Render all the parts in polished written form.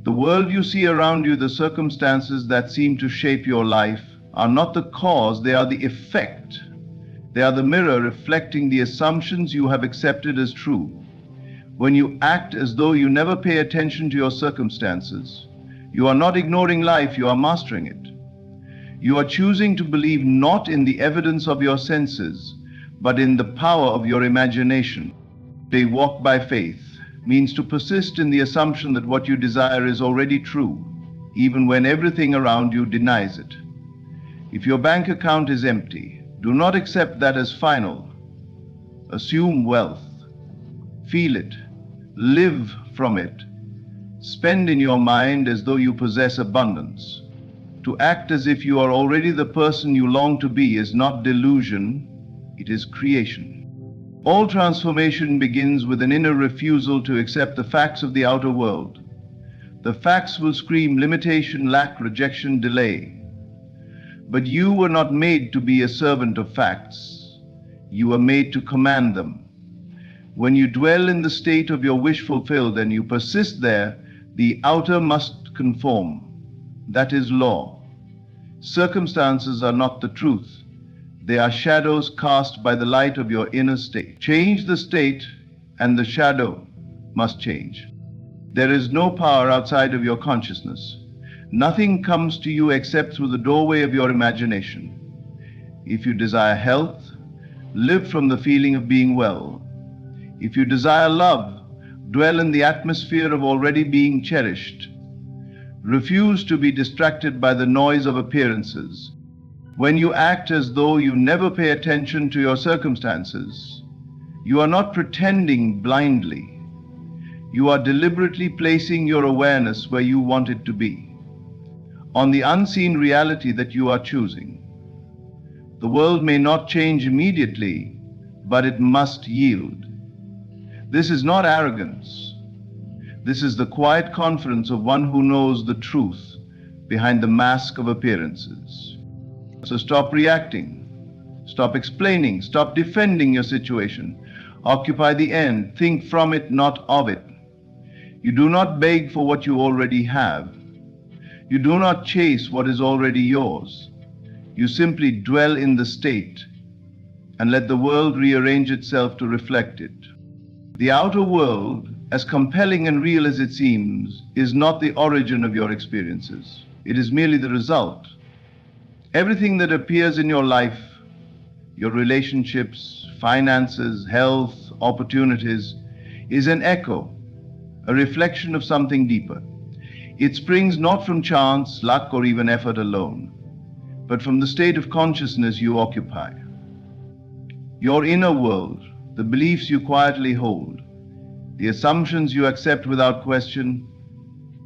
The world you see around you, the circumstances that seem to shape your life, are not the cause, they are the effect. They are the mirror reflecting the assumptions you have accepted as true. When you act as though you never pay attention to your circumstances, you are not ignoring life, you are mastering it. You are choosing to believe not in the evidence of your senses, but in the power of your imagination. To walk by faith means to persist in the assumption that what you desire is already true, even when everything around you denies it. If your bank account is empty, do not accept that as final. Assume wealth. Feel it. Live from it. Spend in your mind as though you possess abundance. To act as if you are already the person you long to be is not delusion, it is creation. All transformation begins with an inner refusal to accept the facts of the outer world. The facts will scream limitation, lack, rejection, delay. But you were not made to be a servant of facts. You were made to command them. When you dwell in the state of your wish fulfilled and you persist there, the outer must conform. That is law. Circumstances are not the truth. They are shadows cast by the light of your inner state. Change the state, and the shadow must change. There is no power outside of your consciousness. Nothing comes to you except through the doorway of your imagination. If you desire health, live from the feeling of being well. If you desire love, dwell in the atmosphere of already being cherished. Refuse to be distracted by the noise of appearances. When you act as though you never pay attention to your circumstances, you are not pretending blindly. You are deliberately placing your awareness where you want it to be, on the unseen reality that you are choosing. The world may not change immediately, but it must yield. This is not arrogance. This is the quiet confidence of one who knows the truth behind the mask of appearances. So stop reacting, stop explaining, stop defending your situation. Occupy the end, think from it, not of it. You do not beg for what you already have. You do not chase what is already yours. You simply dwell in the state and let the world rearrange itself to reflect it. The outer world, as compelling and real as it seems, is not the origin of your experiences. It is merely the result. Everything that appears in your life, your relationships, finances, health, opportunities, is an echo, a reflection of something deeper. It springs not from chance, luck, or even effort alone, but from the state of consciousness you occupy. Your inner world, the beliefs you quietly hold, the assumptions you accept without question,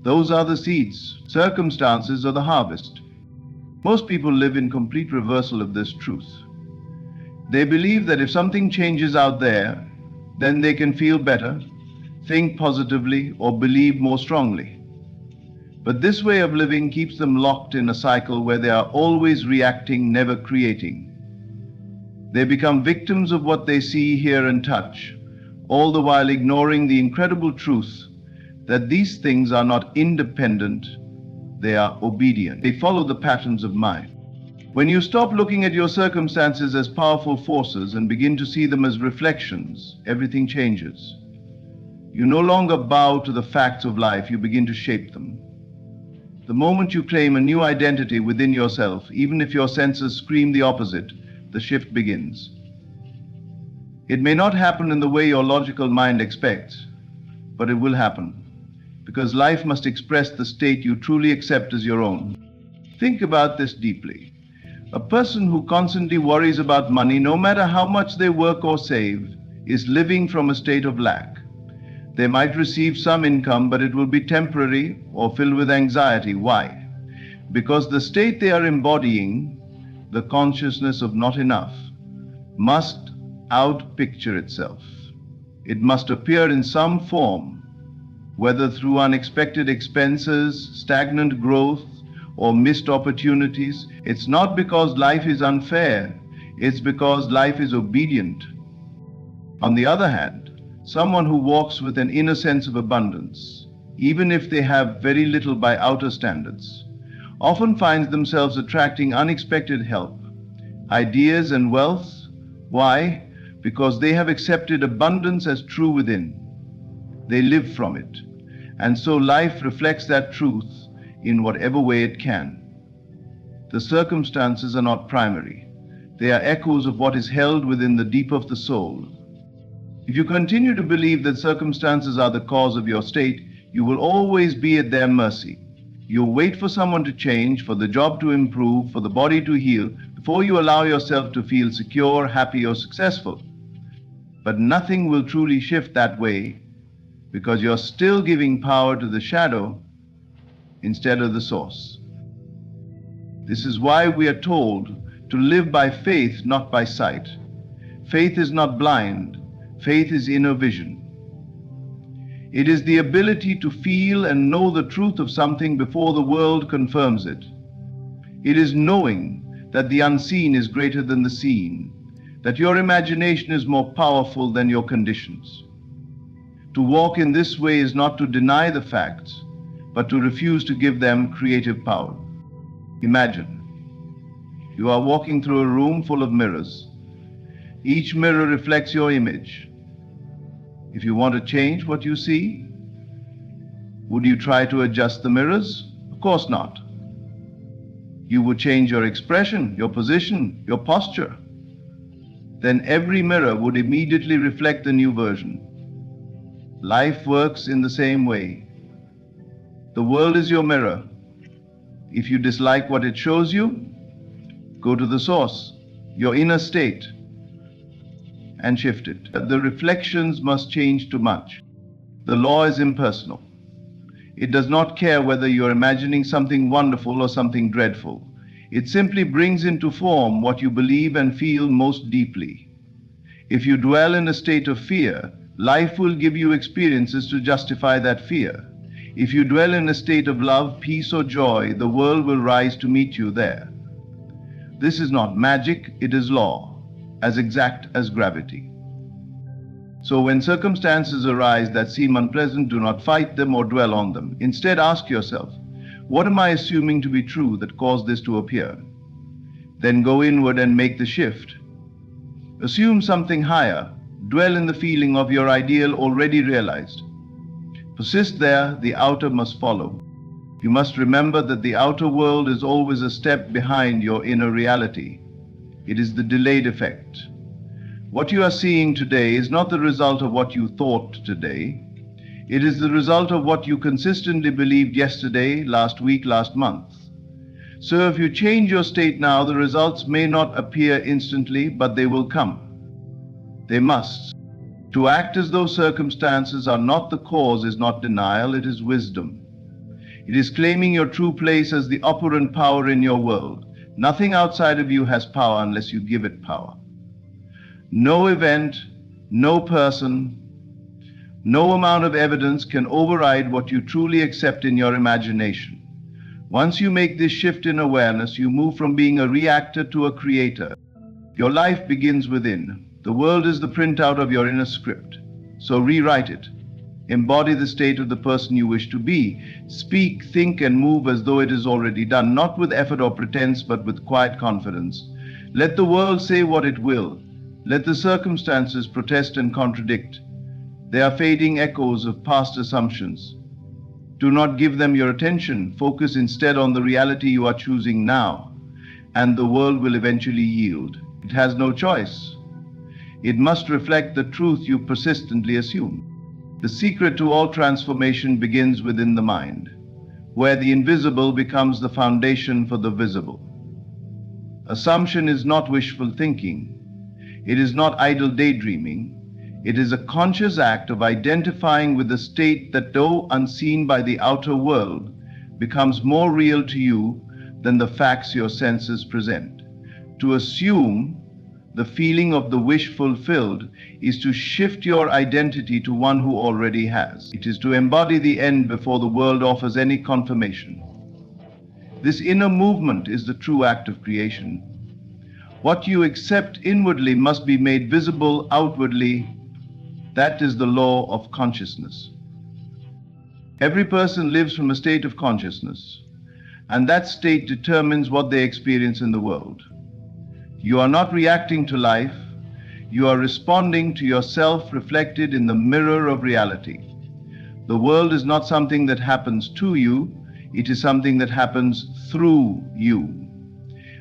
those are the seeds. Circumstances are the harvest. Most people live in complete reversal of this truth. They believe that if something changes out there, then they can feel better, think positively, or believe more strongly. But this way of living keeps them locked in a cycle where they are always reacting, never creating. They become victims of what they see, hear, and touch, all the while ignoring the incredible truth that these things are not independent, they are obedient. They follow the patterns of mind. When you stop looking at your circumstances as powerful forces and begin to see them as reflections, everything changes. You no longer bow to the facts of life, you begin to shape them. The moment you claim a new identity within yourself, even if your senses scream the opposite, the shift begins. It may not happen in the way your logical mind expects, but it will happen, because life must express the state you truly accept as your own. Think about this deeply. A person who constantly worries about money, no matter how much they work or save, is living from a state of lack. They might receive some income, but it will be temporary or filled with anxiety. Why? Because the state they are embodying, the consciousness of not enough, must outpicture itself. It must appear in some form, whether through unexpected expenses, stagnant growth, or missed opportunities. It's not because life is unfair, it's because life is obedient. On the other hand, someone who walks with an inner sense of abundance even if they have very little by outer standards, often finds themselves attracting unexpected help, ideas and wealth. Why? Because they have accepted abundance as true within. They live from it. And so life reflects that truth in whatever way it can. The circumstances are not primary. They are echoes of what is held within the deep of the soul. If you continue to believe that circumstances are the cause of your state, you will always be at their mercy. You'll wait for someone to change, for the job to improve, for the body to heal, before you allow yourself to feel secure, happy, or successful. But nothing will truly shift that way, because you're still giving power to the shadow instead of the source. This is why we are told to live by faith, not by sight. Faith is not blind. Faith is inner vision. It is the ability to feel and know the truth of something before the world confirms it. It is knowing that the unseen is greater than the seen, that your imagination is more powerful than your conditions. To walk in this way is not to deny the facts, but to refuse to give them creative power. Imagine, you are walking through a room full of mirrors. Each mirror reflects your image. If you want to change what you see, would you try to adjust the mirrors? Of course not. You would change your expression, your position, your posture. Then every mirror would immediately reflect the new version. Life works in the same way. The world is your mirror. If you dislike what it shows you, go to the source, your inner state, and shift it. The reflections must change too much. The law is impersonal. It does not care whether you're imagining something wonderful or something dreadful. It simply brings into form what you believe and feel most deeply. If you dwell in a state of fear, life will give you experiences to justify that fear. If you dwell in a state of love, peace, or joy, the world will rise to meet you there. This is not magic, it is law, as exact as gravity. So when circumstances arise that seem unpleasant, do not fight them or dwell on them. Instead, ask yourself, what am I assuming to be true that caused this to appear? Then go inward and make the shift. Assume something higher. Dwell in the feeling of your ideal already realized. Persist there, the outer must follow. You must remember that the outer world is always a step behind your inner reality. It is the delayed effect. What you are seeing today is not the result of what you thought today. It is the result of what you consistently believed yesterday, last week, last month. So if you change your state now, the results may not appear instantly, but they will come. They must. To act as though circumstances are not the cause is not denial, it is wisdom. It is claiming your true place as the operant power in your world. Nothing outside of you has power unless you give it power. No event, no person, no amount of evidence can override what you truly accept in your imagination. Once you make this shift in awareness, you move from being a reactor to a creator. Your life begins within. The world is the printout of your inner script. So rewrite it. Embody the state of the person you wish to be. Speak, think, and move as though it is already done, not with effort or pretense, but with quiet confidence. Let the world say what it will. Let the circumstances protest and contradict. They are fading echoes of past assumptions. Do not give them your attention. Focus instead on the reality you are choosing now, and the world will eventually yield. It has no choice. It must reflect the truth you persistently assume. The secret to all transformation begins within the mind, where the invisible becomes the foundation for the visible. Assumption is not wishful thinking. It is not idle daydreaming. It is a conscious act of identifying with a state that, though unseen by the outer world, becomes more real to you than the facts your senses present. To assume the feeling of the wish fulfilled is to shift your identity to one who already has. It is to embody the end before the world offers any confirmation. This inner movement is the true act of creation. What you accept inwardly must be made visible outwardly. That is the law of consciousness. Every person lives from a state of consciousness, and that state determines what they experience in the world. You are not reacting to life, you are responding to yourself reflected in the mirror of reality. The world is not something that happens to you, it is something that happens through you.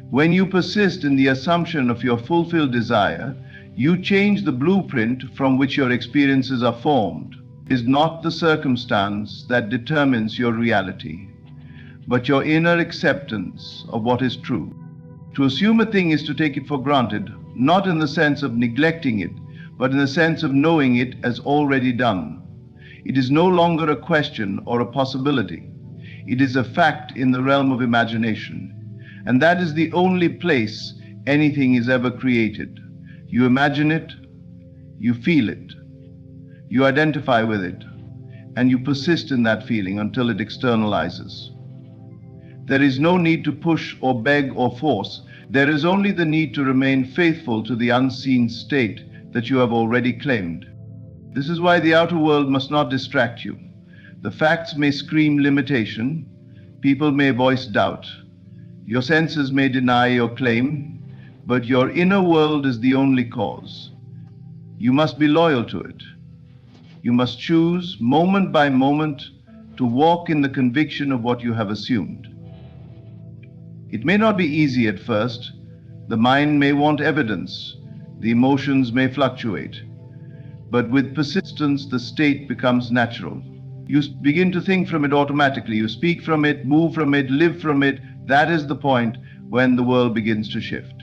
When you persist in the assumption of your fulfilled desire, you change the blueprint from which your experiences are formed. It is not the circumstance that determines your reality, but your inner acceptance of what is true. To assume a thing is to take it for granted, not in the sense of neglecting it, but in the sense of knowing it as already done. It is no longer a question or a possibility. It is a fact in the realm of imagination. And that is the only place anything is ever created. You imagine it, you feel it, you identify with it, and you persist in that feeling until it externalizes. There is no need to push or beg or force. There is only the need to remain faithful to the unseen state that you have already claimed. This is why the outer world must not distract you. The facts may scream limitation, people may voice doubt, your senses may deny your claim, but your inner world is the only cause. You must be loyal to it. You must choose, moment by moment, to walk in the conviction of what you have assumed. It may not be easy at first. The mind may want evidence. The emotions may fluctuate. But with persistence, the state becomes natural. You begin to think from it automatically. You speak from it, move from it, live from it. That is the point when the world begins to shift.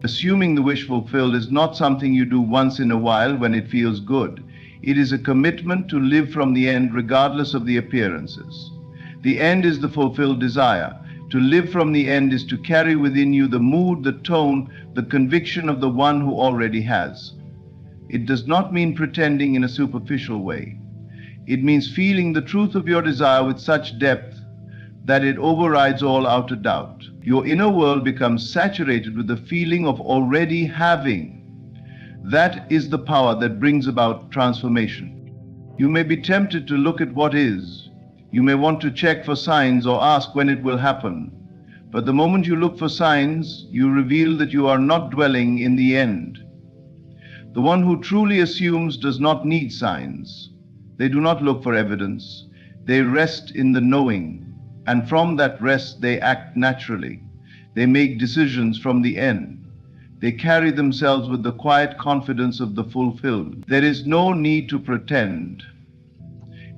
Assuming the wish fulfilled is not something you do once in a while when it feels good. It is a commitment to live from the end regardless of the appearances. The end is the fulfilled desire. To live from the end is to carry within you the mood, the tone, the conviction of the one who already has. It does not mean pretending in a superficial way. It means feeling the truth of your desire with such depth that it overrides all outer doubt. Your inner world becomes saturated with the feeling of already having. That is the power that brings about transformation. You may be tempted to look at what is. You may want to check for signs or ask when it will happen. But the moment you look for signs, you reveal that you are not dwelling in the end. The one who truly assumes does not need signs. They do not look for evidence. They rest in the knowing, and from that rest they act naturally. They make decisions from the end. They carry themselves with the quiet confidence of the fulfilled. There is no need to pretend.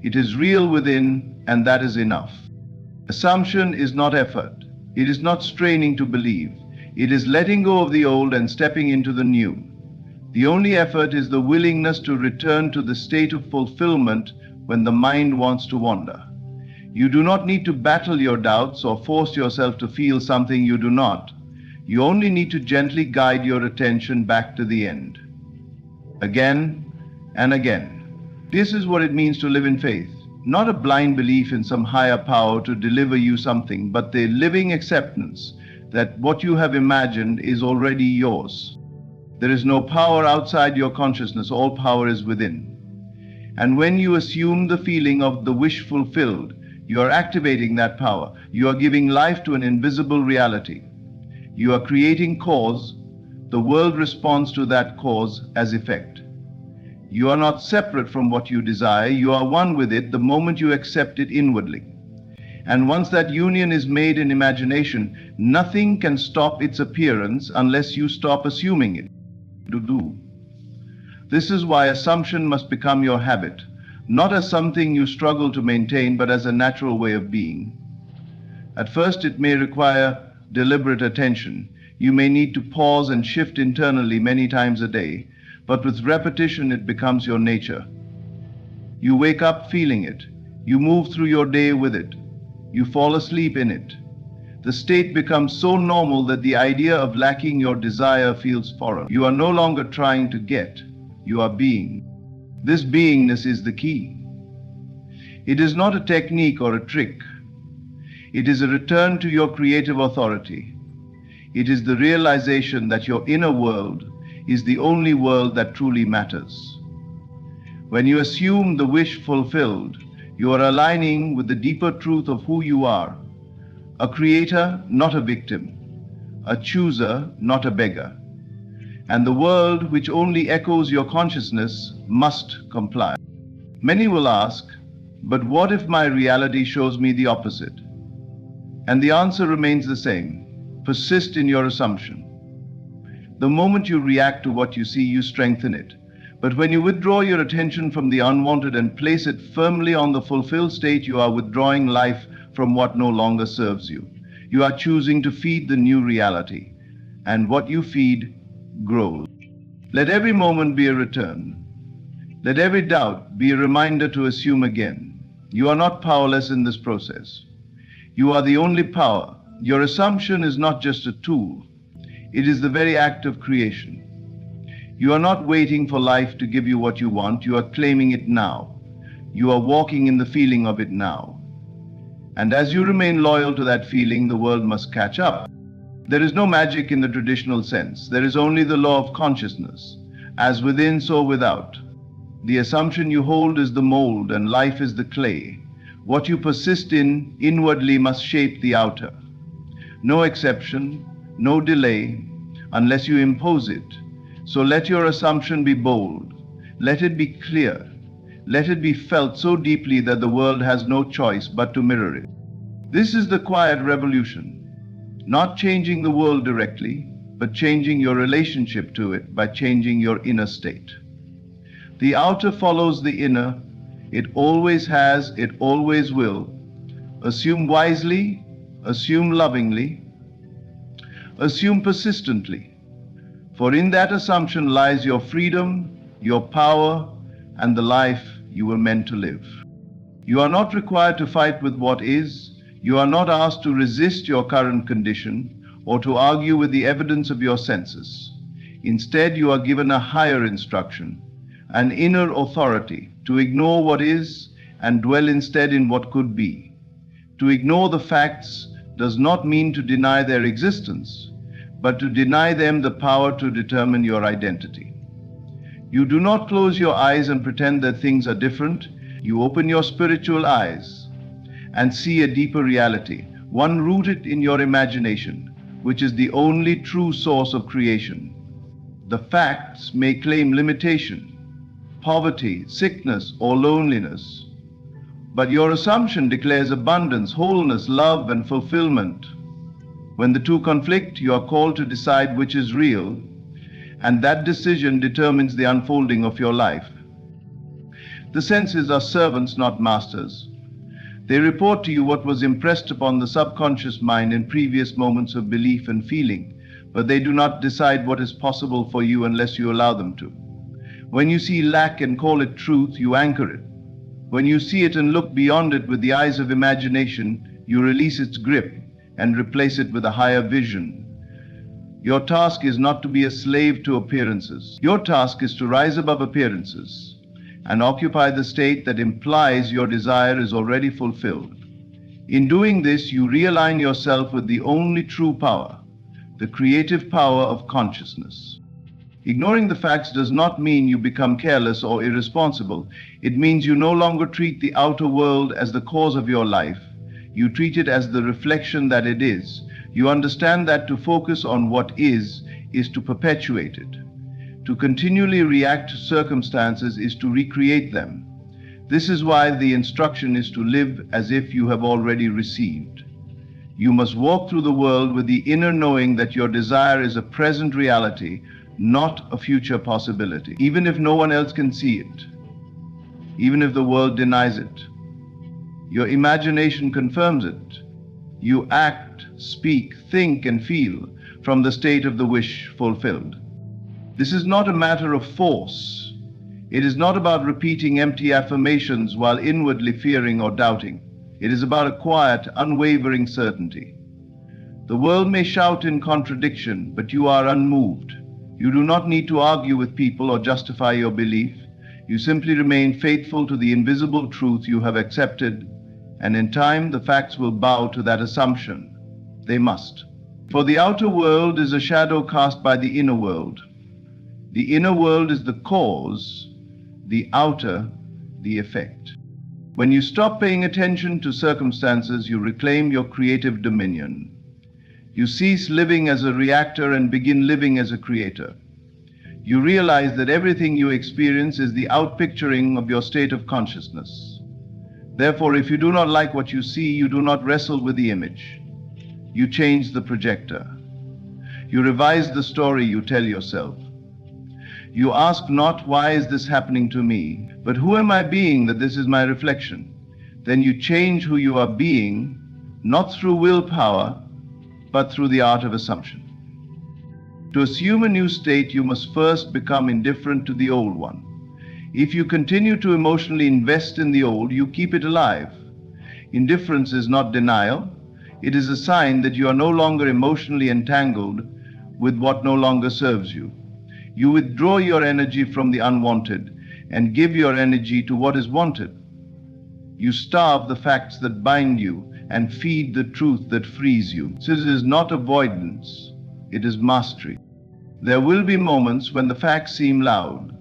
It is real within, and that is enough. Assumption is not effort. It is not straining to believe. It is letting go of the old and stepping into the new. The only effort is the willingness to return to the state of fulfillment when the mind wants to wander. You do not need to battle your doubts or force yourself to feel something you do not. You only need to gently guide your attention back to the end. Again and again. This is what it means to live in faith. Not a blind belief in some higher power to deliver you something, but the living acceptance that what you have imagined is already yours. There is no power outside your consciousness, all power is within. And when you assume the feeling of the wish fulfilled, you are activating that power. You are giving life to an invisible reality. You are creating cause. The world responds to that cause as effect. You are not separate from what you desire. You are one with it the moment you accept it inwardly. And once that union is made in imagination, nothing can stop its appearance unless you stop assuming it to do. This is why assumption must become your habit, not as something you struggle to maintain, but as a natural way of being. At first, it may require deliberate attention. You may need to pause and shift internally many times a day, but with repetition, it becomes your nature. You wake up feeling it. You move through your day with it. You fall asleep in it. The state becomes so normal that the idea of lacking your desire feels foreign. You are no longer trying to get. You are being. This beingness is the key. It is not a technique or a trick. It is a return to your creative authority. It is the realization that your inner world is the only world that truly matters. When you assume the wish fulfilled, You are aligning with the deeper truth of who you are, a creator, not a victim, a chooser, not a beggar. And the world, which only echoes your consciousness, must comply. Many will ask, but what if my reality shows me the opposite? And the answer remains the same. Persist in your assumption. The moment you react to what you see, you strengthen it. But when you withdraw your attention from the unwanted and place it firmly on the fulfilled state, you are withdrawing life from what no longer serves you. You are choosing to feed the new reality, and what you feed grows. Let every moment be a return. Let every doubt be a reminder to assume again. You are not powerless in this process. You are the only power. Your assumption is not just a tool. It is the very act of creation. You are not waiting for life to give you what you want. You are claiming it now. You are walking in the feeling of it now. And as you remain loyal to that feeling, the world must catch up. There is no magic in the traditional sense. There is only the law of consciousness. As within, so without. The assumption you hold is the mold, and life is the clay. What you persist in inwardly must shape the outer. No exception, no delay, unless you impose it. So let your assumption be bold. Let it be clear. Let it be felt so deeply that the world has no choice but to mirror it. This is the quiet revolution. Not changing the world directly, but changing your relationship to it by changing your inner state. The outer follows the inner. It always has, it always will. Assume wisely, assume lovingly, assume persistently. For in that assumption lies your freedom, your power, and the life you were meant to live. You are not required to fight with what is. You are not asked to resist your current condition or to argue with the evidence of your senses. Instead, you are given a higher instruction, an inner authority to ignore what is and dwell instead in what could be. To ignore the facts does not mean to deny their existence, but to deny them the power to determine your identity. You do not close your eyes and pretend that things are different. You open your spiritual eyes and see a deeper reality, one rooted in your imagination, which is the only true source of creation. The facts may claim limitation, poverty, sickness, or loneliness, but your assumption declares abundance, wholeness, love, and fulfillment. When the two conflict, you are called to decide which is real, and that decision determines the unfolding of your life. The senses are servants, not masters. They report to you what was impressed upon the subconscious mind in previous moments of belief and feeling, but they do not decide what is possible for you unless you allow them to. When you see lack and call it truth, you anchor it. When you see it and look beyond it with the eyes of imagination, you release its grip and replace it with a higher vision. Your task is not to be a slave to appearances. Your task is to rise above appearances and occupy the state that implies your desire is already fulfilled. In doing this, you realign yourself with the only true power, the creative power of consciousness. Ignoring the facts does not mean you become careless or irresponsible. It means you no longer treat the outer world as the cause of your life. You treat it as the reflection that it is. You understand that to focus on what is to perpetuate it. To continually react to circumstances is to recreate them. This is why the instruction is to live as if you have already received. You must walk through the world with the inner knowing that your desire is a present reality, not a future possibility, even if no one else can see it, even if the world denies it. Your imagination confirms it. You act, speak, think, and feel from the state of the wish fulfilled. This is not a matter of force. It is not about repeating empty affirmations while inwardly fearing or doubting. It is about a quiet, unwavering certainty. The world may shout in contradiction, but you are unmoved. You do not need to argue with people or justify your belief. You simply remain faithful to the invisible truth you have accepted, and in time the facts will bow to that assumption. They must. For the outer world is a shadow cast by the inner world. The inner world is the cause, the outer, the effect. When you stop paying attention to circumstances, you reclaim your creative dominion. You cease living as a reactor and begin living as a creator. You realize that everything you experience is the outpicturing of your state of consciousness. Therefore, if you do not like what you see, you do not wrestle with the image. You change the projector. You revise the story you tell yourself. You ask not, why is this happening to me, but who am I being that this is my reflection? Then you change who you are being, not through willpower, but through the art of assumption. To assume a new state, you must first become indifferent to the old one. If you continue to emotionally invest in the old, you keep it alive. Indifference is not denial. It is a sign that you are no longer emotionally entangled with what no longer serves you. You withdraw your energy from the unwanted and give your energy to what is wanted. You starve the facts that bind you and feed the truth that frees you. So it is not avoidance, it is mastery. There will be moments when the facts seem loud,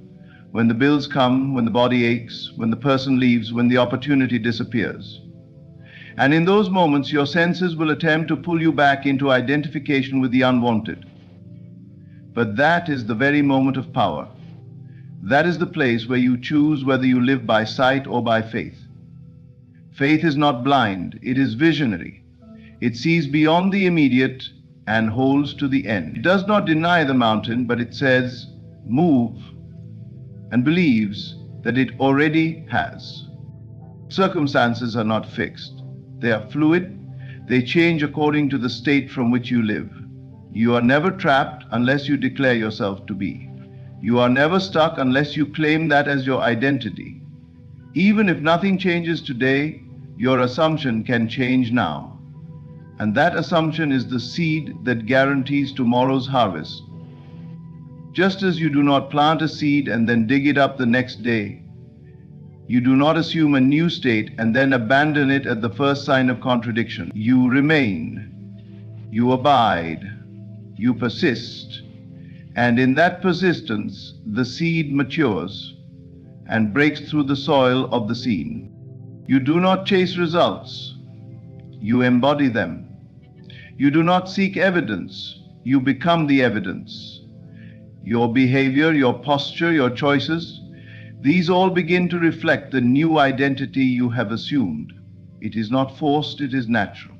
when the bills come, when the body aches, when the person leaves, when the opportunity disappears. And in those moments, your senses will attempt to pull you back into identification with the unwanted. But that is the very moment of power. That is the place where you choose whether you live by sight or by faith. Faith is not blind, it is visionary. It sees beyond the immediate and holds to the end. It does not deny the mountain, but it says, move, and believes that it already has. Circumstances are not fixed. They are fluid. They change according to the state from which you live. You are never trapped unless you declare yourself to be. You are never stuck unless you claim that as your identity. Even if nothing changes today, your assumption can change now. And that assumption is the seed that guarantees tomorrow's harvest. Just as you do not plant a seed and then dig it up the next day, you do not assume a new state and then abandon it at the first sign of contradiction. You remain, you abide, you persist, and in that persistence, the seed matures and breaks through the soil of the scene. You do not chase results, you embody them. You do not seek evidence, you become the evidence. Your behavior, your posture, your choices, these all begin to reflect the new identity you have assumed. It is not forced, it is natural.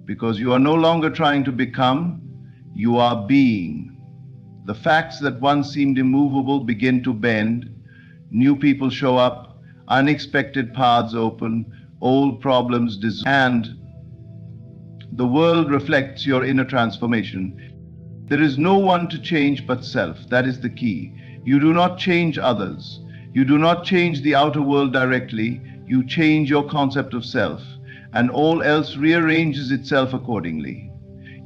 Because you are no longer trying to become, you are being. The facts that once seemed immovable begin to bend, new people show up, unexpected paths open, old problems dissolve, and the world reflects your inner transformation. There is no one to change but self. That is the key. You do not change others. You do not change the outer world directly. You change your concept of self, and all else rearranges itself accordingly.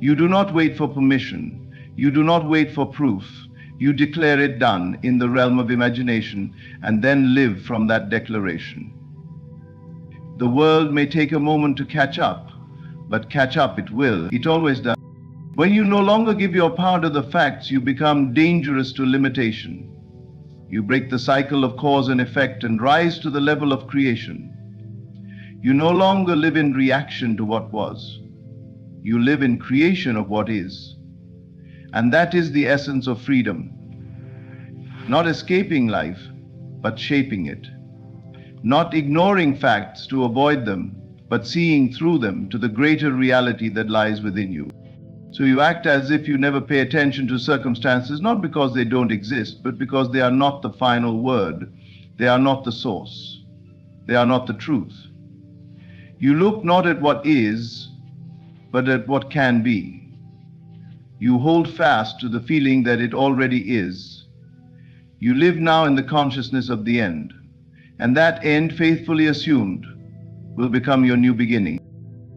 You do not wait for permission. You do not wait for proof. You declare it done in the realm of imagination and then live from that declaration. The world may take a moment to catch up, but catch up it will. It always does. When you no longer give your power to the facts, you become dangerous to limitation. You break the cycle of cause and effect and rise to the level of creation. You no longer live in reaction to what was. You live in creation of what is. And that is the essence of freedom. Not escaping life, but shaping it. Not ignoring facts to avoid them, but seeing through them to the greater reality that lies within you. So you act as if you never pay attention to circumstances, not because they don't exist, but because they are not the final word. They are not the source. They are not the truth. You look not at what is, but at what can be. You hold fast to the feeling that it already is. You live now in the consciousness of the end, and that end, faithfully assumed, will become your new beginning.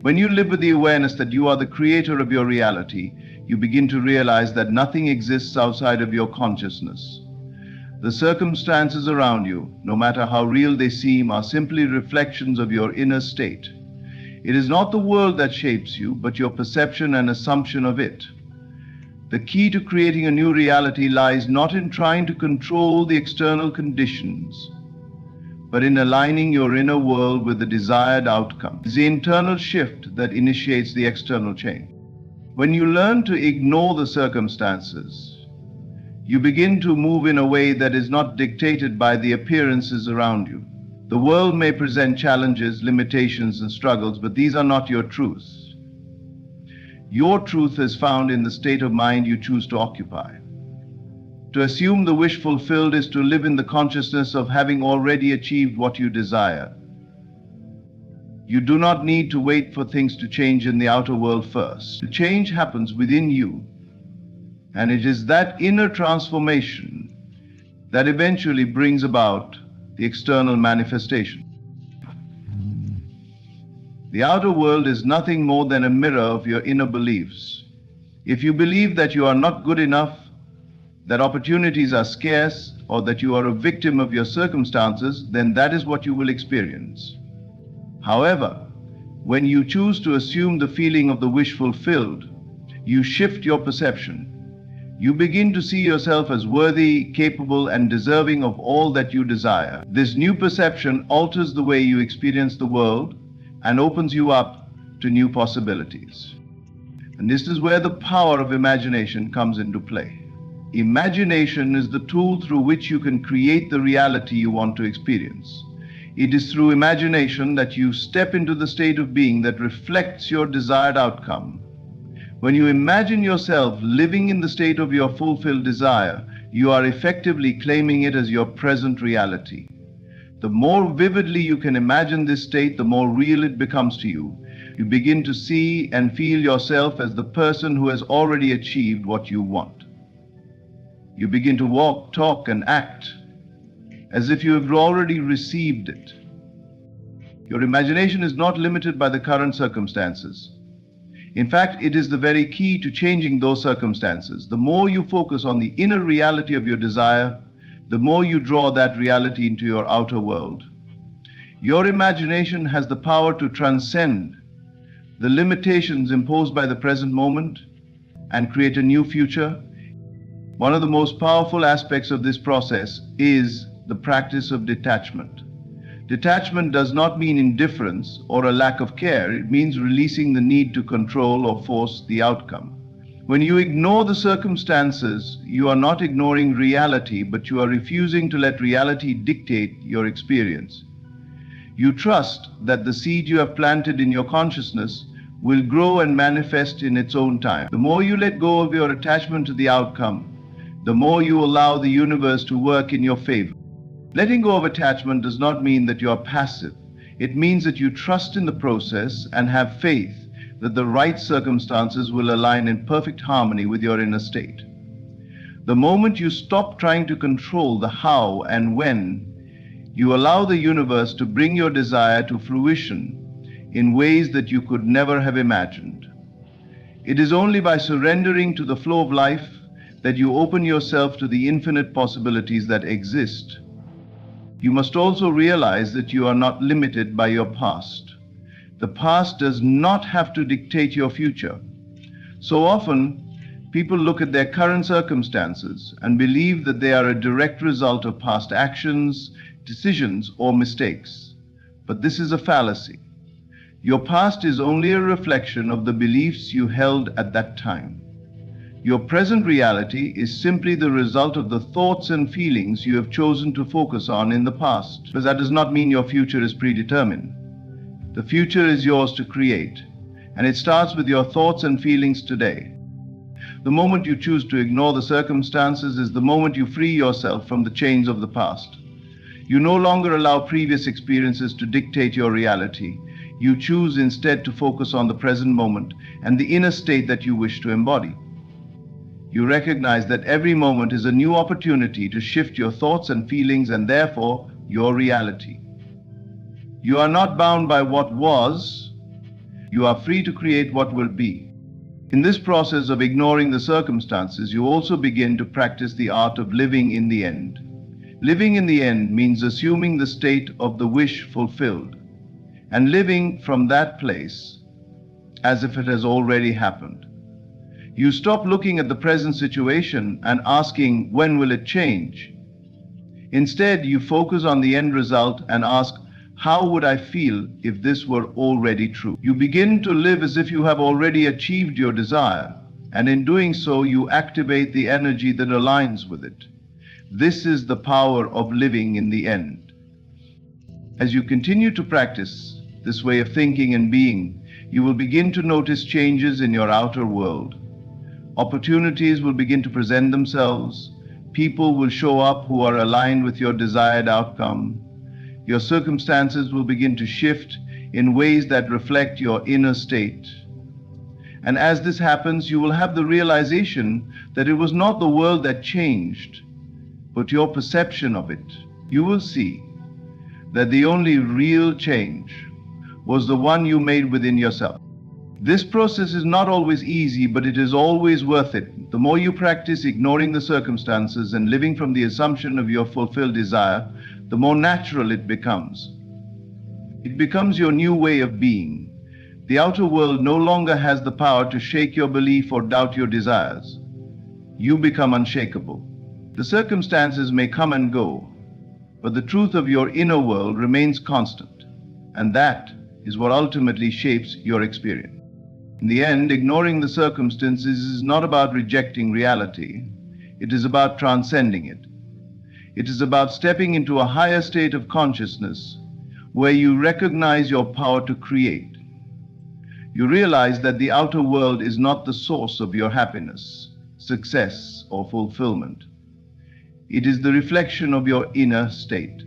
When you live with the awareness that you are the creator of your reality, you begin to realize that nothing exists outside of your consciousness. The circumstances around you, no matter how real they seem, are simply reflections of your inner state. It is not the world that shapes you, but your perception and assumption of it. The key to creating a new reality lies not in trying to control the external conditions, but in aligning your inner world with the desired outcome. It's the internal shift that initiates the external change. When you learn to ignore the circumstances, you begin to move in a way that is not dictated by the appearances around you. The world may present challenges, limitations, and struggles, but these are not your truths. Your truth is found in the state of mind you choose to occupy. To assume the wish fulfilled is to live in the consciousness of having already achieved what you desire. You do not need to wait for things to change in the outer world first. The change happens within you, and it is that inner transformation that eventually brings about the external manifestation. The outer world is nothing more than a mirror of your inner beliefs. If you believe that you are not good enough, that opportunities are scarce, or that you are a victim of your circumstances, then that is what you will experience. However, when you choose to assume the feeling of the wish fulfilled, you shift your perception. You begin to see yourself as worthy, capable, and deserving of all that you desire. This new perception alters the way you experience the world and opens you up to new possibilities. And this is where the power of imagination comes into play. Imagination is the tool through which you can create the reality you want to experience. It is through imagination that you step into the state of being that reflects your desired outcome. When you imagine yourself living in the state of your fulfilled desire, you are effectively claiming it as your present reality. The more vividly you can imagine this state, the more real it becomes to you. You begin to see and feel yourself as the person who has already achieved what you want. You begin to walk, talk, and act as if you have already received it. Your imagination is not limited by the current circumstances. In fact, it is the very key to changing those circumstances. The more you focus on the inner reality of your desire, the more you draw that reality into your outer world. Your imagination has the power to transcend the limitations imposed by the present moment and create a new future. One of the most powerful aspects of this process is the practice of detachment. Detachment does not mean indifference or a lack of care. It means releasing the need to control or force the outcome. When you ignore the circumstances, you are not ignoring reality, but you are refusing to let reality dictate your experience. You trust that the seed you have planted in your consciousness will grow and manifest in its own time. The more you let go of your attachment to the outcome, the more you allow the universe to work in your favor. Letting go of attachment does not mean that you are passive. It means that you trust in the process and have faith that the right circumstances will align in perfect harmony with your inner state. The moment you stop trying to control the how and when, you allow the universe to bring your desire to fruition in ways that you could never have imagined. It is only by surrendering to the flow of life that you open yourself to the infinite possibilities that exist. You must also realize that you are not limited by your past. The past does not have to dictate your future. So often, people look at their current circumstances and believe that they are a direct result of past actions, decisions, or mistakes. But this is a fallacy. Your past is only a reflection of the beliefs you held at that time. Your present reality is simply the result of the thoughts and feelings you have chosen to focus on in the past. But that does not mean your future is predetermined. The future is yours to create, and it starts with your thoughts and feelings today. The moment you choose to ignore the circumstances is the moment you free yourself from the chains of the past. You no longer allow previous experiences to dictate your reality. You choose instead to focus on the present moment and the inner state that you wish to embody. You recognize that every moment is a new opportunity to shift your thoughts and feelings and therefore your reality. You are not bound by what was. You are free to create what will be. In this process of ignoring the circumstances, you also begin to practice the art of living in the end. Living in the end means assuming the state of the wish fulfilled and living from that place as if it has already happened. You stop looking at the present situation and asking, when will it change? Instead, you focus on the end result and ask, how would I feel if this were already true? You begin to live as if you have already achieved your desire, and in doing so, you activate the energy that aligns with it. This is the power of living in the end. As you continue to practice this way of thinking and being, you will begin to notice changes in your outer world. Opportunities will begin to present themselves. People will show up who are aligned with your desired outcome. Your circumstances will begin to shift in ways that reflect your inner state. And as this happens, you will have the realization that it was not the world that changed, but your perception of it. You will see that the only real change was the one you made within yourself. This process is not always easy, but it is always worth it. The more you practice ignoring the circumstances and living from the assumption of your fulfilled desire, the more natural it becomes. It becomes your new way of being. The outer world no longer has the power to shake your belief or doubt your desires. You become unshakable. The circumstances may come and go, but the truth of your inner world remains constant, and that is what ultimately shapes your experience. In the end, ignoring the circumstances is not about rejecting reality. It is about transcending it. It is about stepping into a higher state of consciousness where you recognize your power to create. You realize that the outer world is not the source of your happiness, success, or fulfillment. It is the reflection of your inner state.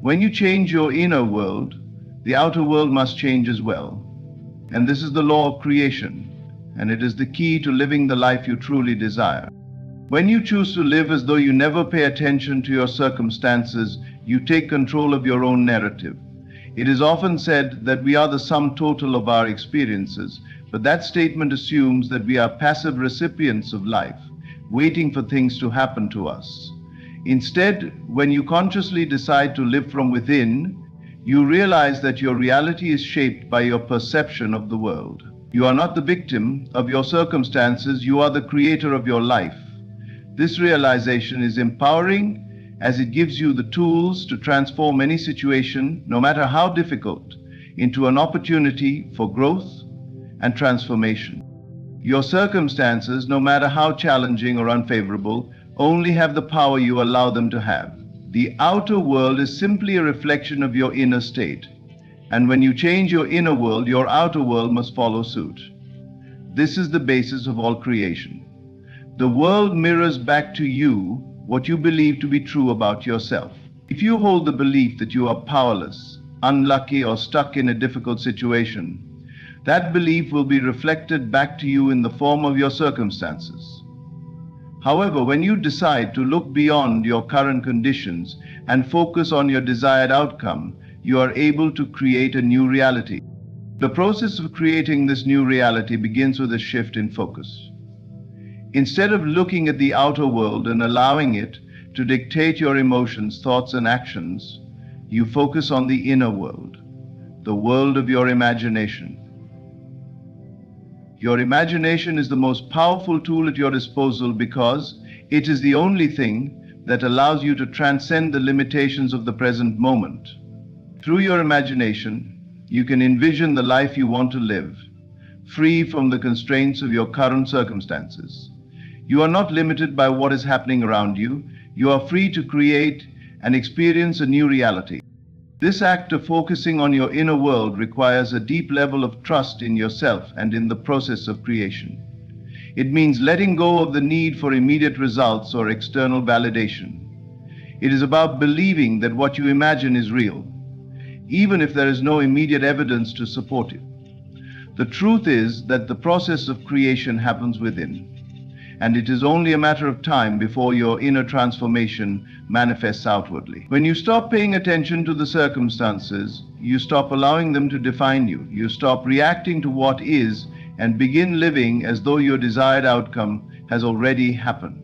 When you change your inner world, the outer world must change as well. And this is the law of creation, and it is the key to living the life you truly desire. When you choose to live as though you never pay attention to your circumstances, you take control of your own narrative. It is often said that we are the sum total of our experiences, but that statement assumes that we are passive recipients of life, waiting for things to happen to us. Instead, when you consciously decide to live from within, you realize that your reality is shaped by your perception of the world. You are not the victim of your circumstances, you are the creator of your life. This realization is empowering as it gives you the tools to transform any situation, no matter how difficult, into an opportunity for growth and transformation. Your circumstances, no matter how challenging or unfavorable, only have the power you allow them to have. The outer world is simply a reflection of your inner state, and when you change your inner world, your outer world must follow suit. This is the basis of all creation. The world mirrors back to you what you believe to be true about yourself. If you hold the belief that you are powerless, unlucky, or stuck in a difficult situation, that belief will be reflected back to you in the form of your circumstances. However, when you decide to look beyond your current conditions and focus on your desired outcome, you are able to create a new reality. The process of creating this new reality begins with a shift in focus. Instead of looking at the outer world and allowing it to dictate your emotions, thoughts, and actions, you focus on the inner world, the world of your imagination. Your imagination is the most powerful tool at your disposal because it is the only thing that allows you to transcend the limitations of the present moment. Through your imagination, you can envision the life you want to live, free from the constraints of your current circumstances. You are not limited by what is happening around you. You are free to create and experience a new reality. This act of focusing on your inner world requires a deep level of trust in yourself and in the process of creation. It means letting go of the need for immediate results or external validation. It is about believing that what you imagine is real, even if there is no immediate evidence to support it. The truth is that the process of creation happens within, and it is only a matter of time before your inner transformation manifests outwardly. When you stop paying attention to the circumstances, you stop allowing them to define you. You stop reacting to what is and begin living as though your desired outcome has already happened.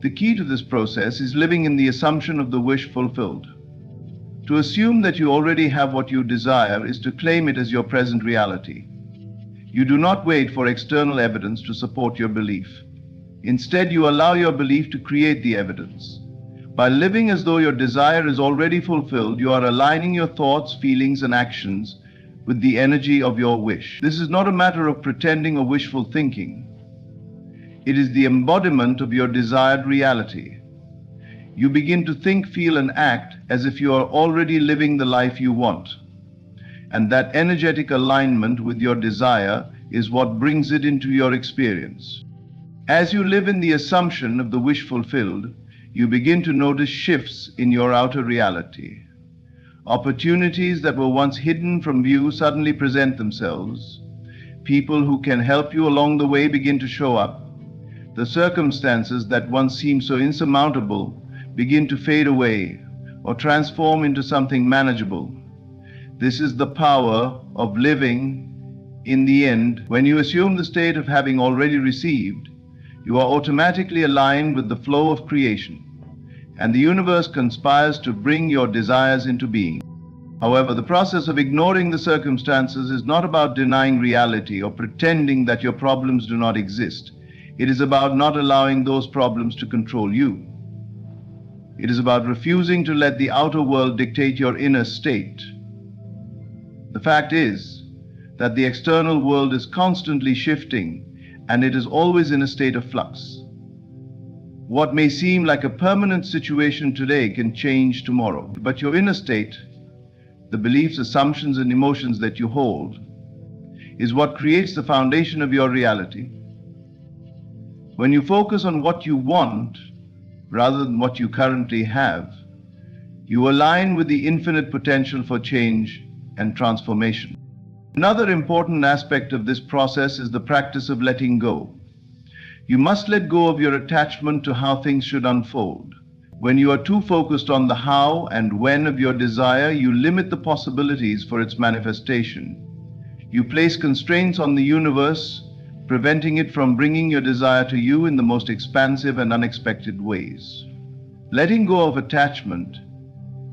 The key to this process is living in the assumption of the wish fulfilled. To assume that you already have what you desire is to claim it as your present reality. You do not wait for external evidence to support your belief. Instead, you allow your belief to create the evidence. By living as though your desire is already fulfilled, you are aligning your thoughts, feelings, and actions with the energy of your wish. This is not a matter of pretending or wishful thinking. It is the embodiment of your desired reality. You begin to think, feel, and act as if you are already living the life you want. And that energetic alignment with your desire is what brings it into your experience. As you live in the assumption of the wish fulfilled, you begin to notice shifts in your outer reality. Opportunities that were once hidden from view suddenly present themselves. People who can help you along the way begin to show up. The circumstances that once seemed so insurmountable begin to fade away or transform into something manageable. This is the power of living in the end. When you assume the state of having already received, you are automatically aligned with the flow of creation, and the universe conspires to bring your desires into being. However, the process of ignoring the circumstances is not about denying reality or pretending that your problems do not exist. It is about not allowing those problems to control you. It is about refusing to let the outer world dictate your inner state. The fact is that the external world is constantly shifting, and it is always in a state of flux. What may seem like a permanent situation today can change tomorrow, but your inner state, the beliefs, assumptions, and emotions that you hold, is what creates the foundation of your reality. When you focus on what you want rather than what you currently have, you align with the infinite potential for change and transformation. Another important aspect of this process is the practice of letting go. You must let go of your attachment to how things should unfold. When you are too focused on the how and when of your desire, you limit the possibilities for its manifestation. You place constraints on the universe, preventing it from bringing your desire to you in the most expansive and unexpected ways. Letting go of attachment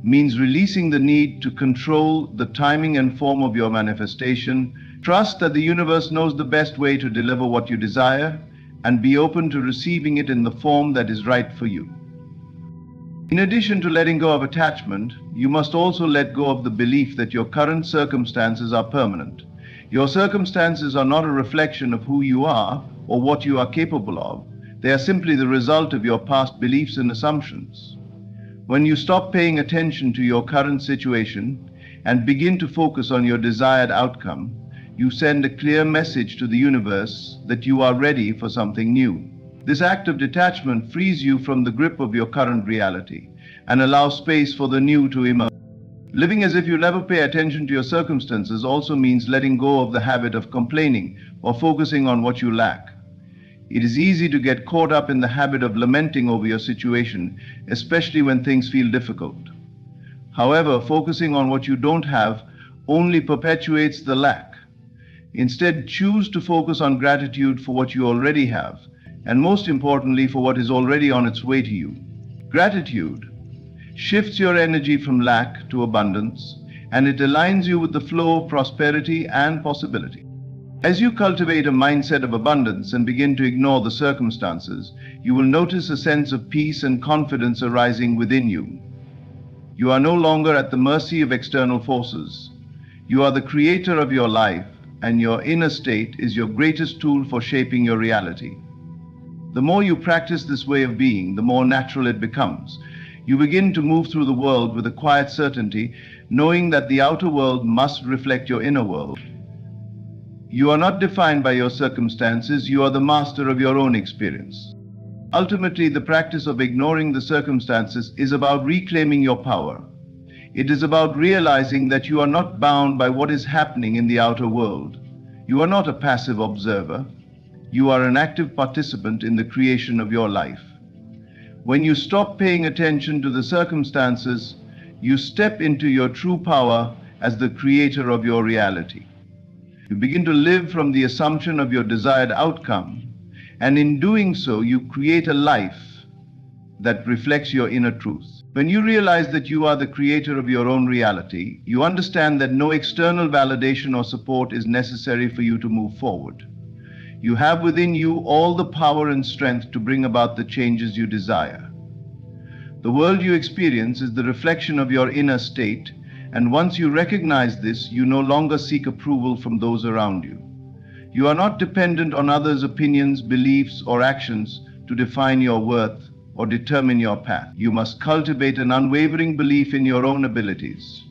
means releasing the need to control the timing and form of your manifestation. Trust that the universe knows the best way to deliver what you desire, and be open to receiving it in the form that is right for you. In addition to letting go of attachment, you must also let go of the belief that your current circumstances are permanent. Your circumstances are not a reflection of who you are or what you are capable of. They are simply the result of your past beliefs and assumptions. When you stop paying attention to your current situation and begin to focus on your desired outcome, you send a clear message to the universe that you are ready for something new. This act of detachment frees you from the grip of your current reality and allows space for the new to emerge. Living as if you never pay attention to your circumstances also means letting go of the habit of complaining or focusing on what you lack. It is easy to get caught up in the habit of lamenting over your situation, especially when things feel difficult. However, focusing on what you don't have only perpetuates the lack. Instead, choose to focus on gratitude for what you already have, and most importantly, for what is already on its way to you. Gratitude shifts your energy from lack to abundance, and it aligns you with the flow of prosperity and possibility. As you cultivate a mindset of abundance and begin to ignore the circumstances, you will notice a sense of peace and confidence arising within you. You are no longer at the mercy of external forces. You are the creator of your life, and your inner state is your greatest tool for shaping your reality. The more you practice this way of being, the more natural it becomes. You begin to move through the world with a quiet certainty, knowing that the outer world must reflect your inner world. You are not defined by your circumstances, you are the master of your own experience. Ultimately, the practice of ignoring the circumstances is about reclaiming your power. It is about realizing that you are not bound by what is happening in the outer world. You are not a passive observer. You are an active participant in the creation of your life. When you stop paying attention to the circumstances, you step into your true power as the creator of your reality. You begin to live from the assumption of your desired outcome, and in doing so, you create a life that reflects your inner truth. When you realize that you are the creator of your own reality, you understand that no external validation or support is necessary for you to move forward. You have within you all the power and strength to bring about the changes you desire. The world you experience is the reflection of your inner state, and once you recognize this, you no longer seek approval from those around you. You are not dependent on others' opinions, beliefs, or actions to define your worth or determine your path. You must cultivate an unwavering belief in your own abilities.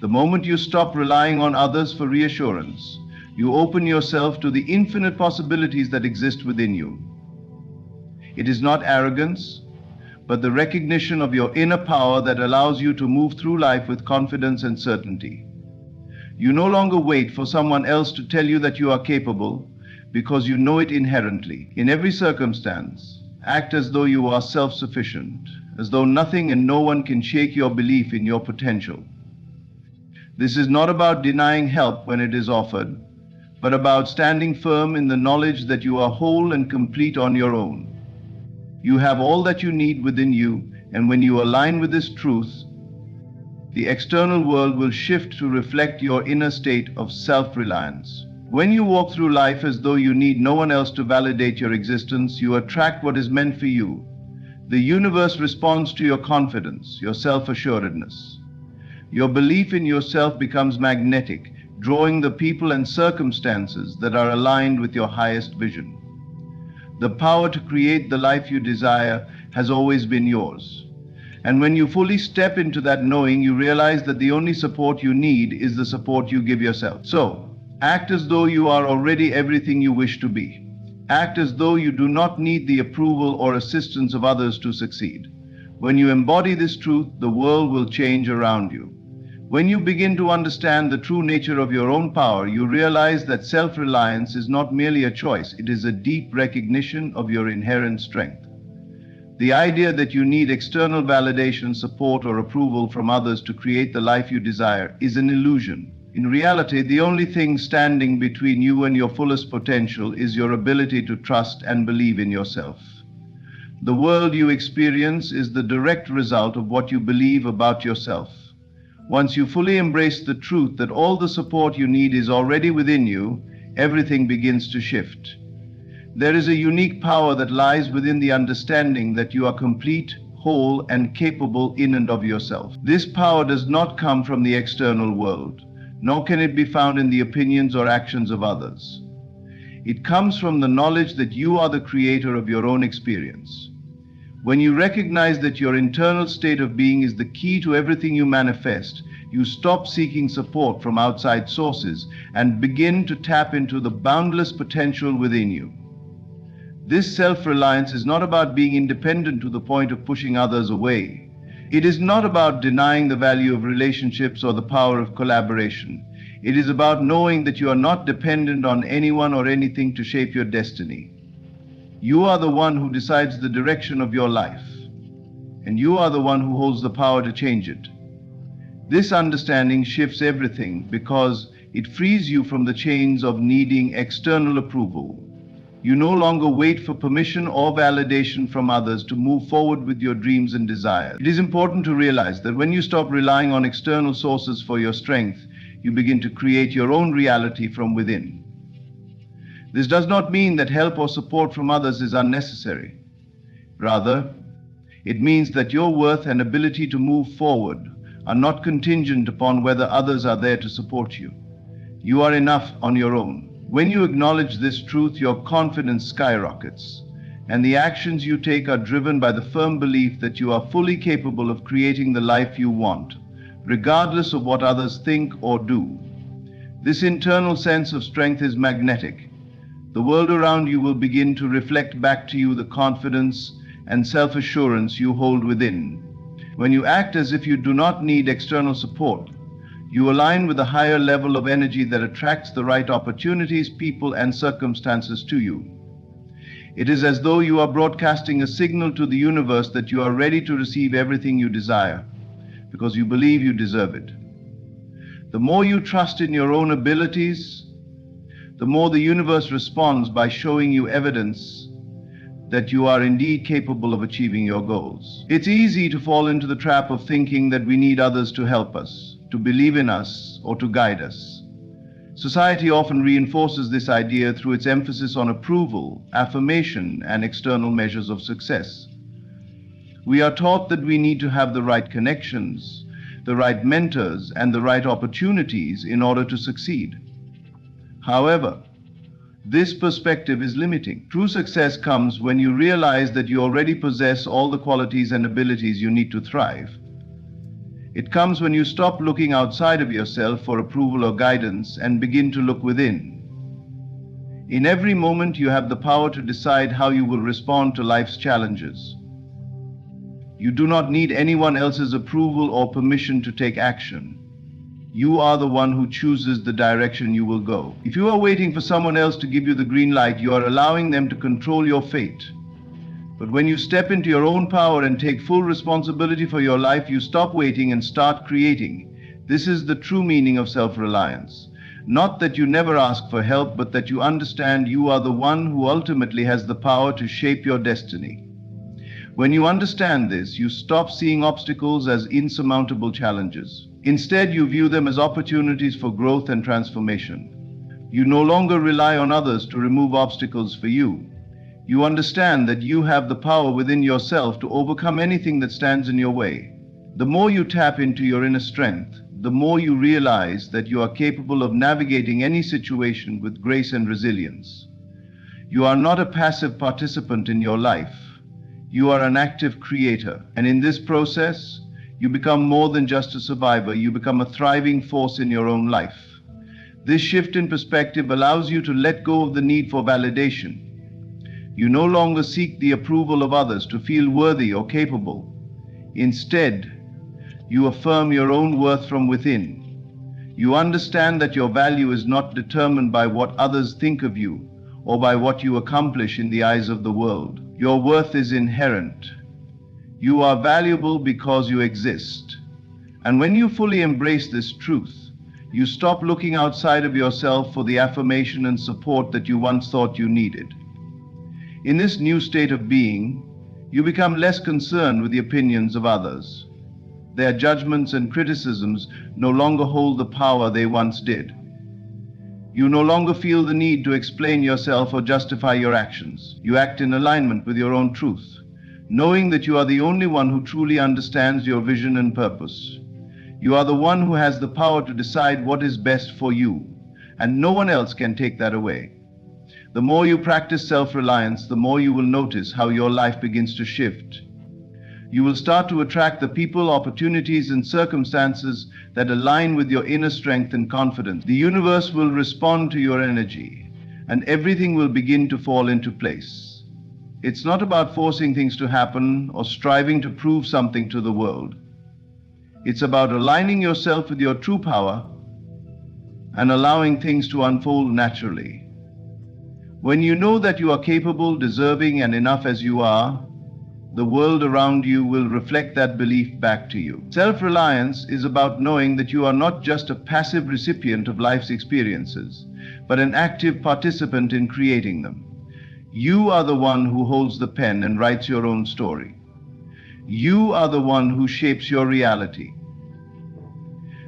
The moment you stop relying on others for reassurance, you open yourself to the infinite possibilities that exist within you. It is not arrogance, but the recognition of your inner power that allows you to move through life with confidence and certainty. You no longer wait for someone else to tell you that you are capable, because you know it inherently. In every circumstance, act as though you are self-sufficient, as though nothing and no one can shake your belief in your potential. This is not about denying help when it is offered, but about standing firm in the knowledge that you are whole and complete on your own. You have all that you need within you, and when you align with this truth, the external world will shift to reflect your inner state of self-reliance. When you walk through life as though you need no one else to validate your existence, you attract what is meant for you. The universe responds to your confidence, your self-assuredness. Your belief in yourself becomes magnetic, drawing the people and circumstances that are aligned with your highest vision. The power to create the life you desire has always been yours. And when you fully step into that knowing, you realize that the only support you need is the support you give yourself. So, act as though you are already everything you wish to be. Act as though you do not need the approval or assistance of others to succeed. When you embody this truth, the world will change around you. When you begin to understand the true nature of your own power, you realize that self-reliance is not merely a choice, it is a deep recognition of your inherent strength. The idea that you need external validation, support, or approval from others to create the life you desire is an illusion. In reality, the only thing standing between you and your fullest potential is your ability to trust and believe in yourself. The world you experience is the direct result of what you believe about yourself. Once you fully embrace the truth that all the support you need is already within you, everything begins to shift. There is a unique power that lies within the understanding that you are complete, whole, and capable in and of yourself. This power does not come from the external world, nor can it be found in the opinions or actions of others. It comes from the knowledge that you are the creator of your own experience. When you recognize that your internal state of being is the key to everything you manifest, you stop seeking support from outside sources and begin to tap into the boundless potential within you. This self-reliance is not about being independent to the point of pushing others away. It is not about denying the value of relationships or the power of collaboration. It is about knowing that you are not dependent on anyone or anything to shape your destiny. You are the one who decides the direction of your life, and you are the one who holds the power to change it. This understanding shifts everything because it frees you from the chains of needing external approval. You no longer wait for permission or validation from others to move forward with your dreams and desires. It is important to realize that when you stop relying on external sources for your strength, you begin to create your own reality from within. This does not mean that help or support from others is unnecessary. Rather, it means that your worth and ability to move forward are not contingent upon whether others are there to support you. You are enough on your own. When you acknowledge this truth, your confidence skyrockets, and the actions you take are driven by the firm belief that you are fully capable of creating the life you want, regardless of what others think or do. This internal sense of strength is magnetic. The world around you will begin to reflect back to you the confidence and self-assurance you hold within. When you act as if you do not need external support, you align with a higher level of energy that attracts the right opportunities, people, and circumstances to you. It is as though you are broadcasting a signal to the universe that you are ready to receive everything you desire, because you believe you deserve it. The more you trust in your own abilities, the more the universe responds by showing you evidence that you are indeed capable of achieving your goals. It's easy to fall into the trap of thinking that we need others to help us, to believe in us, or to guide us. Society often reinforces this idea through its emphasis on approval, affirmation, and external measures of success. We are taught that we need to have the right connections, the right mentors, and the right opportunities in order to succeed. However, this perspective is limiting. True success comes when you realize that you already possess all the qualities and abilities you need to thrive. It comes when you stop looking outside of yourself for approval or guidance and begin to look within. In every moment, you have the power to decide how you will respond to life's challenges. You do not need anyone else's approval or permission to take action. You are the one who chooses the direction you will go. If you are waiting for someone else to give you the green light, you are allowing them to control your fate. But when you step into your own power and take full responsibility for your life, you stop waiting and start creating. This is the true meaning of self-reliance. Not that you never ask for help, but that you understand you are the one who ultimately has the power to shape your destiny. When you understand this, you stop seeing obstacles as insurmountable challenges. Instead, you view them as opportunities for growth and transformation. You no longer rely on others to remove obstacles for you. You understand that you have the power within yourself to overcome anything that stands in your way. The more you tap into your inner strength, the more you realize that you are capable of navigating any situation with grace and resilience. You are not a passive participant in your life. You are an active creator. And in this process, you become more than just a survivor. You become a thriving force in your own life. This shift in perspective allows you to let go of the need for validation. You no longer seek the approval of others to feel worthy or capable. Instead, you affirm your own worth from within. You understand that your value is not determined by what others think of you or by what you accomplish in the eyes of the world. Your worth is inherent. You are valuable because you exist. And when you fully embrace this truth, you stop looking outside of yourself for the affirmation and support that you once thought you needed. In this new state of being, you become less concerned with the opinions of others. Their judgments and criticisms no longer hold the power they once did. You no longer feel the need to explain yourself or justify your actions. You act in alignment with your own truth, knowing that you are the only one who truly understands your vision and purpose. You are the one who has the power to decide what is best for you, and no one else can take that away. The more you practice self-reliance, the more you will notice how your life begins to shift. You will start to attract the people, opportunities, and circumstances that align with your inner strength and confidence. The universe will respond to your energy, and everything will begin to fall into place. It's not about forcing things to happen or striving to prove something to the world. It's about aligning yourself with your true power and allowing things to unfold naturally. When you know that you are capable, deserving, and enough as you are, the world around you will reflect that belief back to you. Self-reliance is about knowing that you are not just a passive recipient of life's experiences, but an active participant in creating them. You are the one who holds the pen and writes your own story. You are the one who shapes your reality.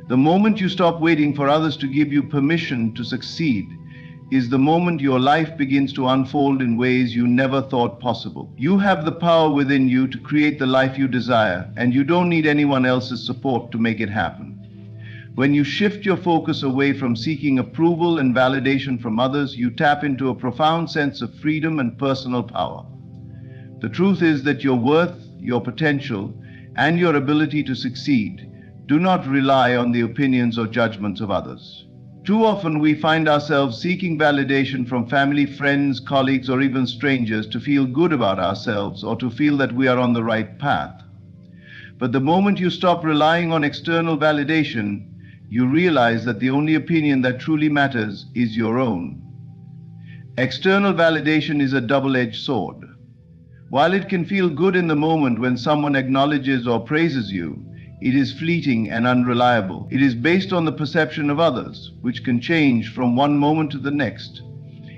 The moment you stop waiting for others to give you permission to succeed is the moment your life begins to unfold in ways you never thought possible. You have the power within you to create the life you desire, and you don't need anyone else's support to make it happen. When you shift your focus away from seeking approval and validation from others, you tap into a profound sense of freedom and personal power. The truth is that your worth, your potential, and your ability to succeed do not rely on the opinions or judgments of others. Too often we find ourselves seeking validation from family, friends, colleagues, or even strangers to feel good about ourselves or to feel that we are on the right path. But the moment you stop relying on external validation, you realize that the only opinion that truly matters is your own. External validation is a double-edged sword. While it can feel good in the moment when someone acknowledges or praises you, it is fleeting and unreliable. It is based on the perception of others, which can change from one moment to the next.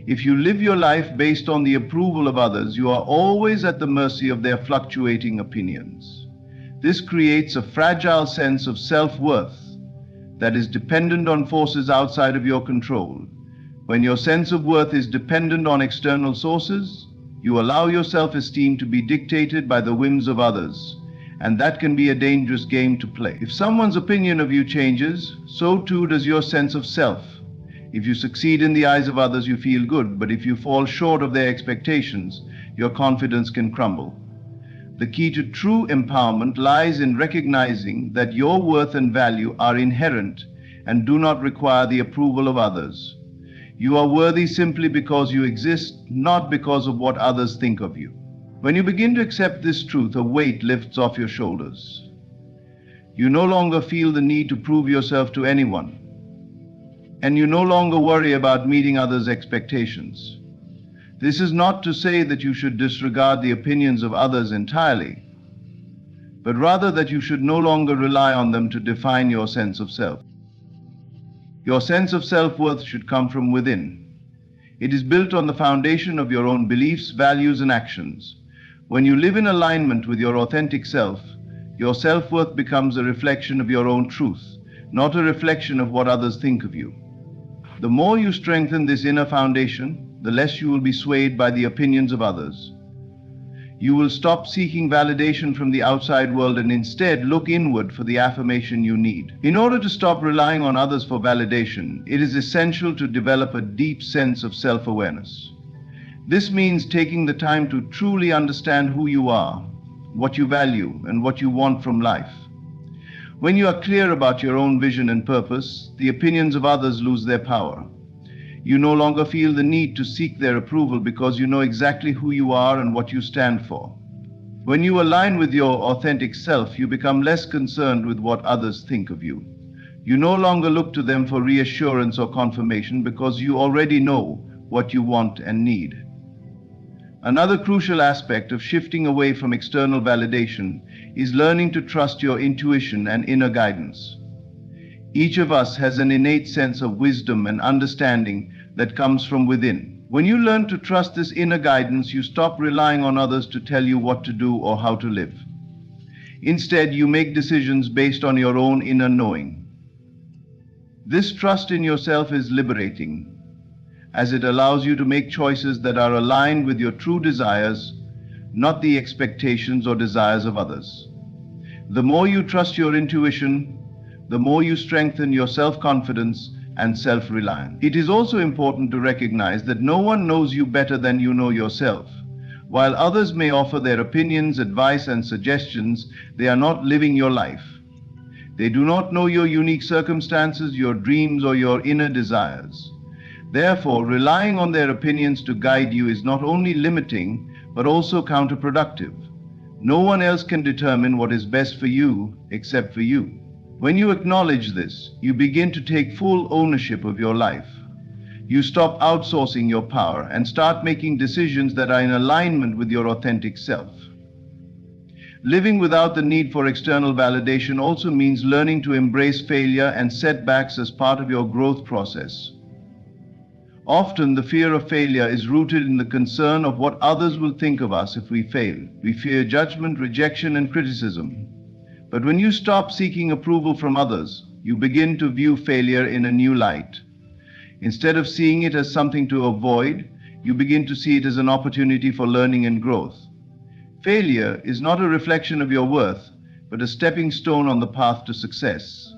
If you live your life based on the approval of others, you are always at the mercy of their fluctuating opinions. This creates a fragile sense of self-worth that is dependent on forces outside of your control. When your sense of worth is dependent on external sources, You allow your self-esteem to be dictated by the whims of others, and that can be a dangerous game to play. If someone's opinion of you changes, so too does your sense of self. If you succeed in the eyes of others, you feel good, but if you fall short of their expectations, your confidence can crumble. The key to true empowerment lies in recognizing that your worth and value are inherent and do not require the approval of others. You are worthy simply because you exist, not because of what others think of you. When you begin to accept this truth, a weight lifts off your shoulders. You no longer feel the need to prove yourself to anyone, and you no longer worry about meeting others' expectations. This is not to say that you should disregard the opinions of others entirely, but rather that you should no longer rely on them to define your sense of self. Your sense of self-worth should come from within. It is built on the foundation of your own beliefs, values, and actions. When you live in alignment with your authentic self, your self-worth becomes a reflection of your own truth, not a reflection of what others think of you. The more you strengthen this inner foundation, the less you will be swayed by the opinions of others. You will stop seeking validation from the outside world and instead look inward for the affirmation you need. In order to stop relying on others for validation, it is essential to develop a deep sense of self-awareness. This means taking the time to truly understand who you are, what you value, and what you want from life. When you are clear about your own vision and purpose, the opinions of others lose their power. You no longer feel the need to seek their approval because you know exactly who you are and what you stand for. When you align with your authentic self, you become less concerned with what others think of you. You no longer look to them for reassurance or confirmation because you already know what you want and need. Another crucial aspect of shifting away from external validation is learning to trust your intuition and inner guidance. Each of us has an innate sense of wisdom and understanding that comes from within. When you learn to trust this inner guidance, you stop relying on others to tell you what to do or how to live. Instead, you make decisions based on your own inner knowing. This trust in yourself is liberating, as it allows you to make choices that are aligned with your true desires, not the expectations or desires of others. The more you trust your intuition, the more you strengthen your self-confidence and self-reliance. It is also important to recognize that no one knows you better than you know yourself. While others may offer their opinions, advice, and suggestions, they are not living your life. They do not know your unique circumstances, your dreams, or your inner desires. Therefore, relying on their opinions to guide you is not only limiting, but also counterproductive. No one else can determine what is best for you except for you. When you acknowledge this, you begin to take full ownership of your life. You stop outsourcing your power and start making decisions that are in alignment with your authentic self. Living without the need for external validation also means learning to embrace failure and setbacks as part of your growth process. Often, the fear of failure is rooted in the concern of what others will think of us if we fail. We fear judgment, rejection, and criticism. But when you stop seeking approval from others, you begin to view failure in a new light. Instead of seeing it as something to avoid, you begin to see it as an opportunity for learning and growth. Failure is not a reflection of your worth, but a stepping stone on the path to success.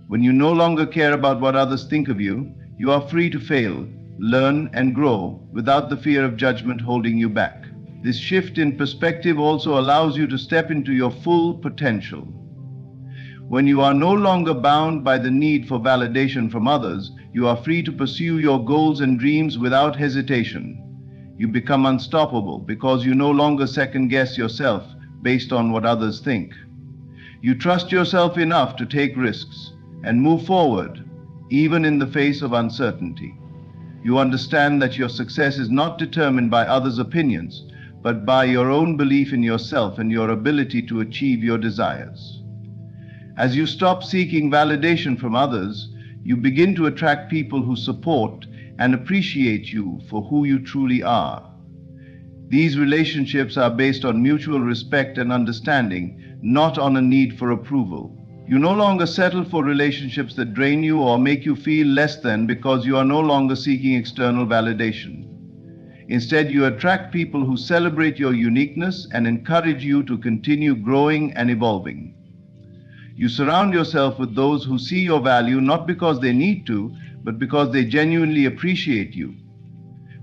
When you no longer care about what others think of you, you are free to fail, learn, and grow without the fear of judgment holding you back. This shift in perspective also allows you to step into your full potential. When you are no longer bound by the need for validation from others, you are free to pursue your goals and dreams without hesitation. You become unstoppable because you no longer second-guess yourself based on what others think. You trust yourself enough to take risks and move forward, even in the face of uncertainty. You understand that your success is not determined by others' opinions, but by your own belief in yourself and your ability to achieve your desires. As you stop seeking validation from others, you begin to attract people who support and appreciate you for who you truly are. These relationships are based on mutual respect and understanding, not on a need for approval. You no longer settle for relationships that drain you or make you feel less than because you are no longer seeking external validation. Instead, you attract people who celebrate your uniqueness and encourage you to continue growing and evolving. You surround yourself with those who see your value not because they need to, but because they genuinely appreciate you.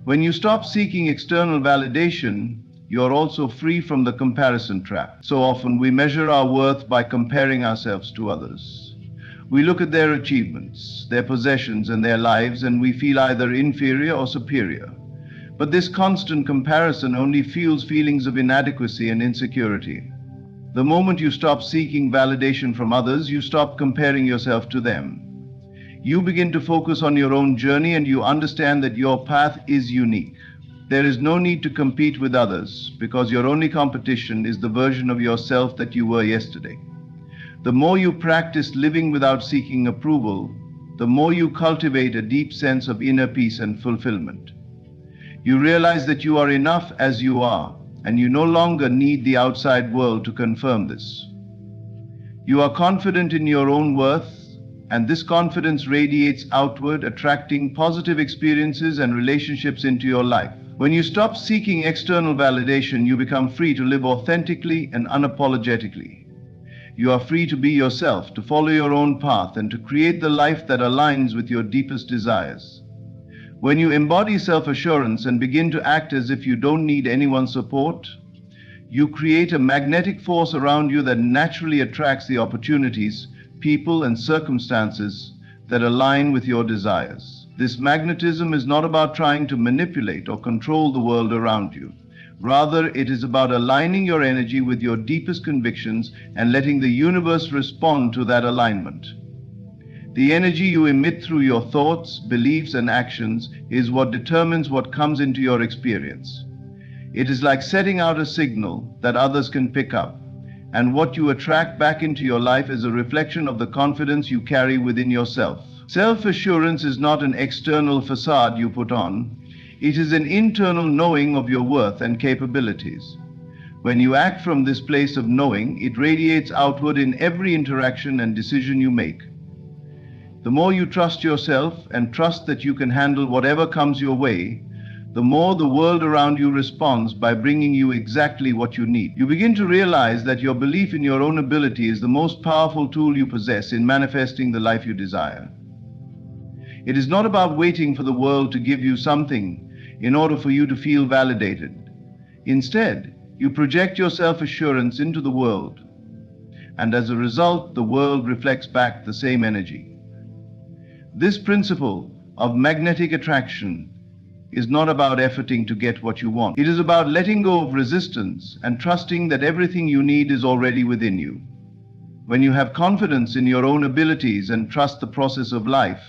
When you stop seeking external validation, you are also free from the comparison trap. So often we measure our worth by comparing ourselves to others. We look at their achievements, their possessions, and their lives, and we feel either inferior or superior. But this constant comparison only fuels feelings of inadequacy and insecurity. The moment you stop seeking validation from others, you stop comparing yourself to them. You begin to focus on your own journey, and you understand that your path is unique. There is no need to compete with others, because your only competition is the version of yourself that you were yesterday. The more you practice living without seeking approval, the more you cultivate a deep sense of inner peace and fulfillment. You realize that you are enough as you are, and you no longer need the outside world to confirm this. You are confident in your own worth, and this confidence radiates outward, attracting positive experiences and relationships into your life. When you stop seeking external validation, you become free to live authentically and unapologetically. You are free to be yourself, to follow your own path, and to create the life that aligns with your deepest desires. When you embody self-assurance and begin to act as if you don't need anyone's support, you create a magnetic force around you that naturally attracts the opportunities, people, and circumstances that align with your desires. This magnetism is not about trying to manipulate or control the world around you. Rather, it is about aligning your energy with your deepest convictions and letting the universe respond to that alignment. The energy you emit through your thoughts, beliefs, and actions is what determines what comes into your experience. It is like setting out a signal that others can pick up, and what you attract back into your life is a reflection of the confidence you carry within yourself. Self-assurance is not an external facade you put on. It is an internal knowing of your worth and capabilities. When you act from this place of knowing, it radiates outward in every interaction and decision you make. The more you trust yourself and trust that you can handle whatever comes your way, the more the world around you responds by bringing you exactly what you need. You begin to realize that your belief in your own ability is the most powerful tool you possess in manifesting the life you desire. It is not about waiting for the world to give you something in order for you to feel validated. Instead, you project your self-assurance into the world, and as a result, the world reflects back the same energy. This principle of magnetic attraction is not about efforting to get what you want. It is about letting go of resistance and trusting that everything you need is already within you. When you have confidence in your own abilities and trust the process of life,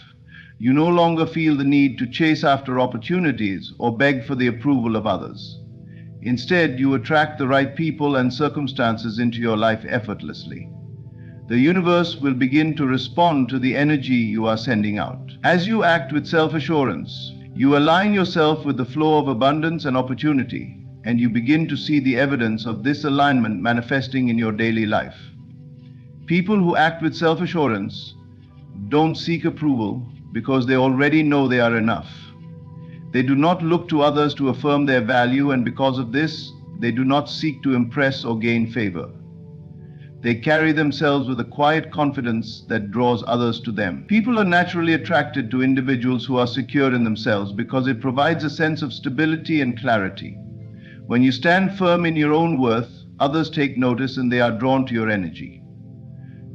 you no longer feel the need to chase after opportunities or beg for the approval of others. Instead, you attract the right people and circumstances into your life effortlessly. The universe will begin to respond to the energy you are sending out. As you act with self-assurance, you align yourself with the flow of abundance and opportunity, and you begin to see the evidence of this alignment manifesting in your daily life. People who act with self-assurance don't seek approval because they already know they are enough. They do not look to others to affirm their value, and because of this, they do not seek to impress or gain favor. They carry themselves with a quiet confidence that draws others to them. People are naturally attracted to individuals who are secure in themselves because it provides a sense of stability and clarity. When you stand firm in your own worth, others take notice and they are drawn to your energy.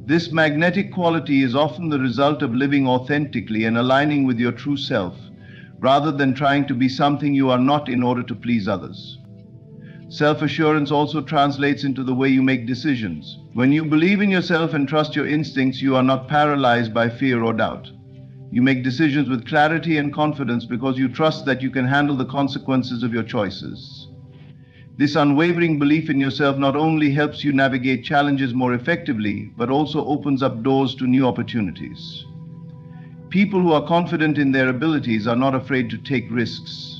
This magnetic quality is often the result of living authentically and aligning with your true self, rather than trying to be something you are not in order to please others. Self-assurance also translates into the way you make decisions. When you believe in yourself and trust your instincts, you are not paralyzed by fear or doubt. You make decisions with clarity and confidence because you trust that you can handle the consequences of your choices. This unwavering belief in yourself not only helps you navigate challenges more effectively, but also opens up doors to new opportunities. People who are confident in their abilities are not afraid to take risks.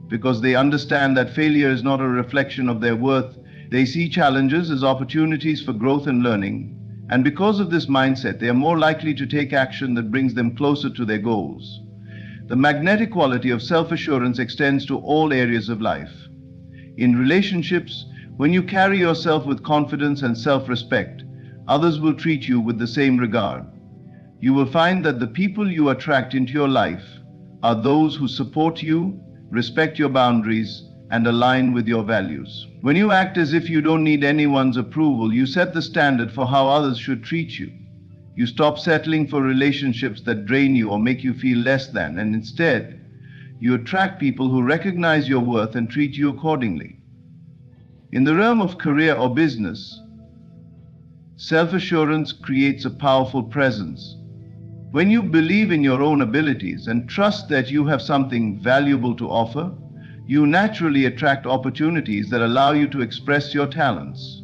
Because they understand that failure is not a reflection of their worth, they see challenges as opportunities for growth and learning. And because of this mindset, they are more likely to take action that brings them closer to their goals. The magnetic quality of self-assurance extends to all areas of life. In relationships, when you carry yourself with confidence and self-respect, others will treat you with the same regard. You will find that the people you attract into your life are those who support you, respect your boundaries, and align with your values. When you act as if you don't need anyone's approval, you set the standard for how others should treat you. You stop settling for relationships that drain you or make you feel less than, and instead, you attract people who recognize your worth and treat you accordingly. In the realm of career or business, self-assurance creates a powerful presence. When you believe in your own abilities and trust that you have something valuable to offer, you naturally attract opportunities that allow you to express your talents.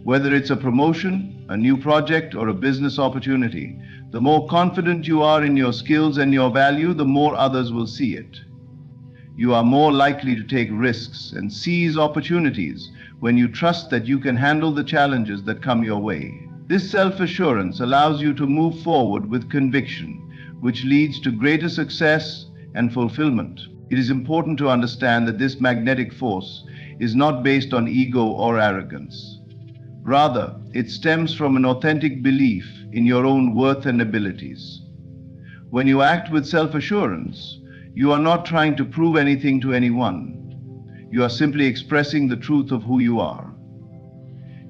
Whether it's a promotion, a new project, or a business opportunity, the more confident you are in your skills and your value, the more others will see it. You are more likely to take risks and seize opportunities when you trust that you can handle the challenges that come your way. This self-assurance allows you to move forward with conviction, which leads to greater success and fulfillment. It is important to understand that this magnetic force is not based on ego or arrogance. Rather, it stems from an authentic belief in your own worth and abilities. When you act with self-assurance, you are not trying to prove anything to anyone. You are simply expressing the truth of who you are.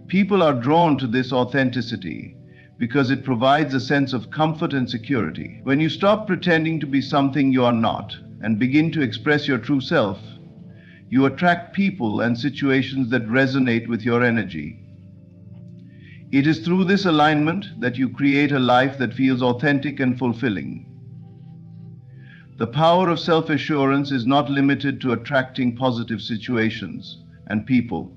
People are drawn to this authenticity because it provides a sense of comfort and security. When you stop pretending to be something you are not and begin to express your true self, you attract people and situations that resonate with your energy. It is through this alignment that you create a life that feels authentic and fulfilling. The power of self-assurance is not limited to attracting positive situations and people.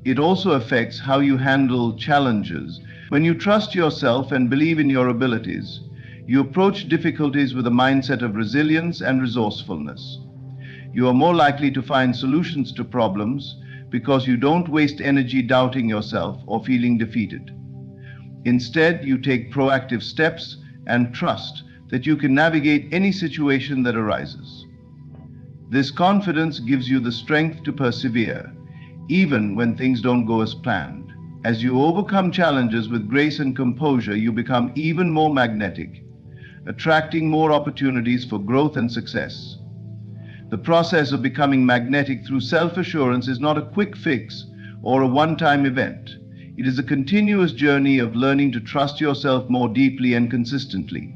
It also affects how you handle challenges. When you trust yourself and believe in your abilities, you approach difficulties with a mindset of resilience and resourcefulness. You are more likely to find solutions to problems because you don't waste energy doubting yourself or feeling defeated. Instead, you take proactive steps and trust that you can navigate any situation that arises. This confidence gives you the strength to persevere, even when things don't go as planned. As you overcome challenges with grace and composure, you become even more magnetic, attracting more opportunities for growth and success. The process of becoming magnetic through self-assurance is not a quick fix or a one-time event. It is a continuous journey of learning to trust yourself more deeply and consistently.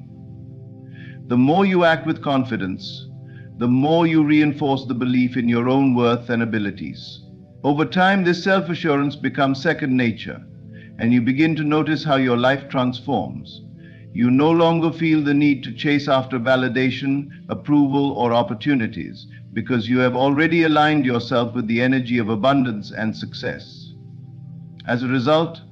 The more you act with confidence, the more you reinforce the belief in your own worth and abilities. Over time, this self-assurance becomes second nature, and you begin to notice how your life transforms. You no longer feel the need to chase after validation, approval, or opportunities because you have already aligned yourself with the energy of abundance and success. As a result,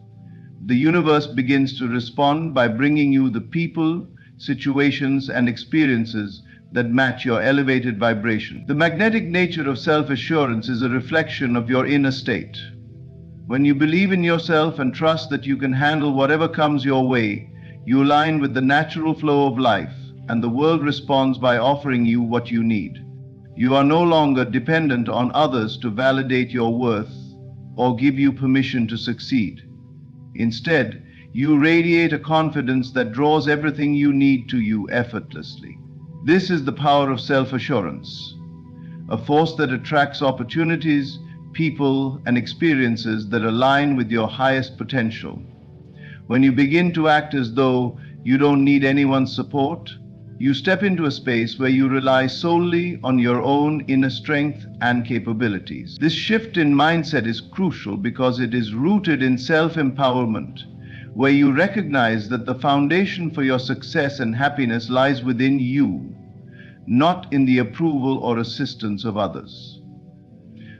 the universe begins to respond by bringing you the people, situations, and experiences that match your elevated vibration. The magnetic nature of self-assurance is a reflection of your inner state. When you believe in yourself and trust that you can handle whatever comes your way, you align with the natural flow of life, and the world responds by offering you what you need. You are no longer dependent on others to validate your worth or give you permission to succeed. Instead, you radiate a confidence that draws everything you need to you effortlessly. This is the power of self-assurance, a force that attracts opportunities, people, and experiences that align with your highest potential. When you begin to act as though you don't need anyone's support, you step into a space where you rely solely on your own inner strength and capabilities. This shift in mindset is crucial because it is rooted in self-empowerment, where you recognize that the foundation for your success and happiness lies within you, not in the approval or assistance of others.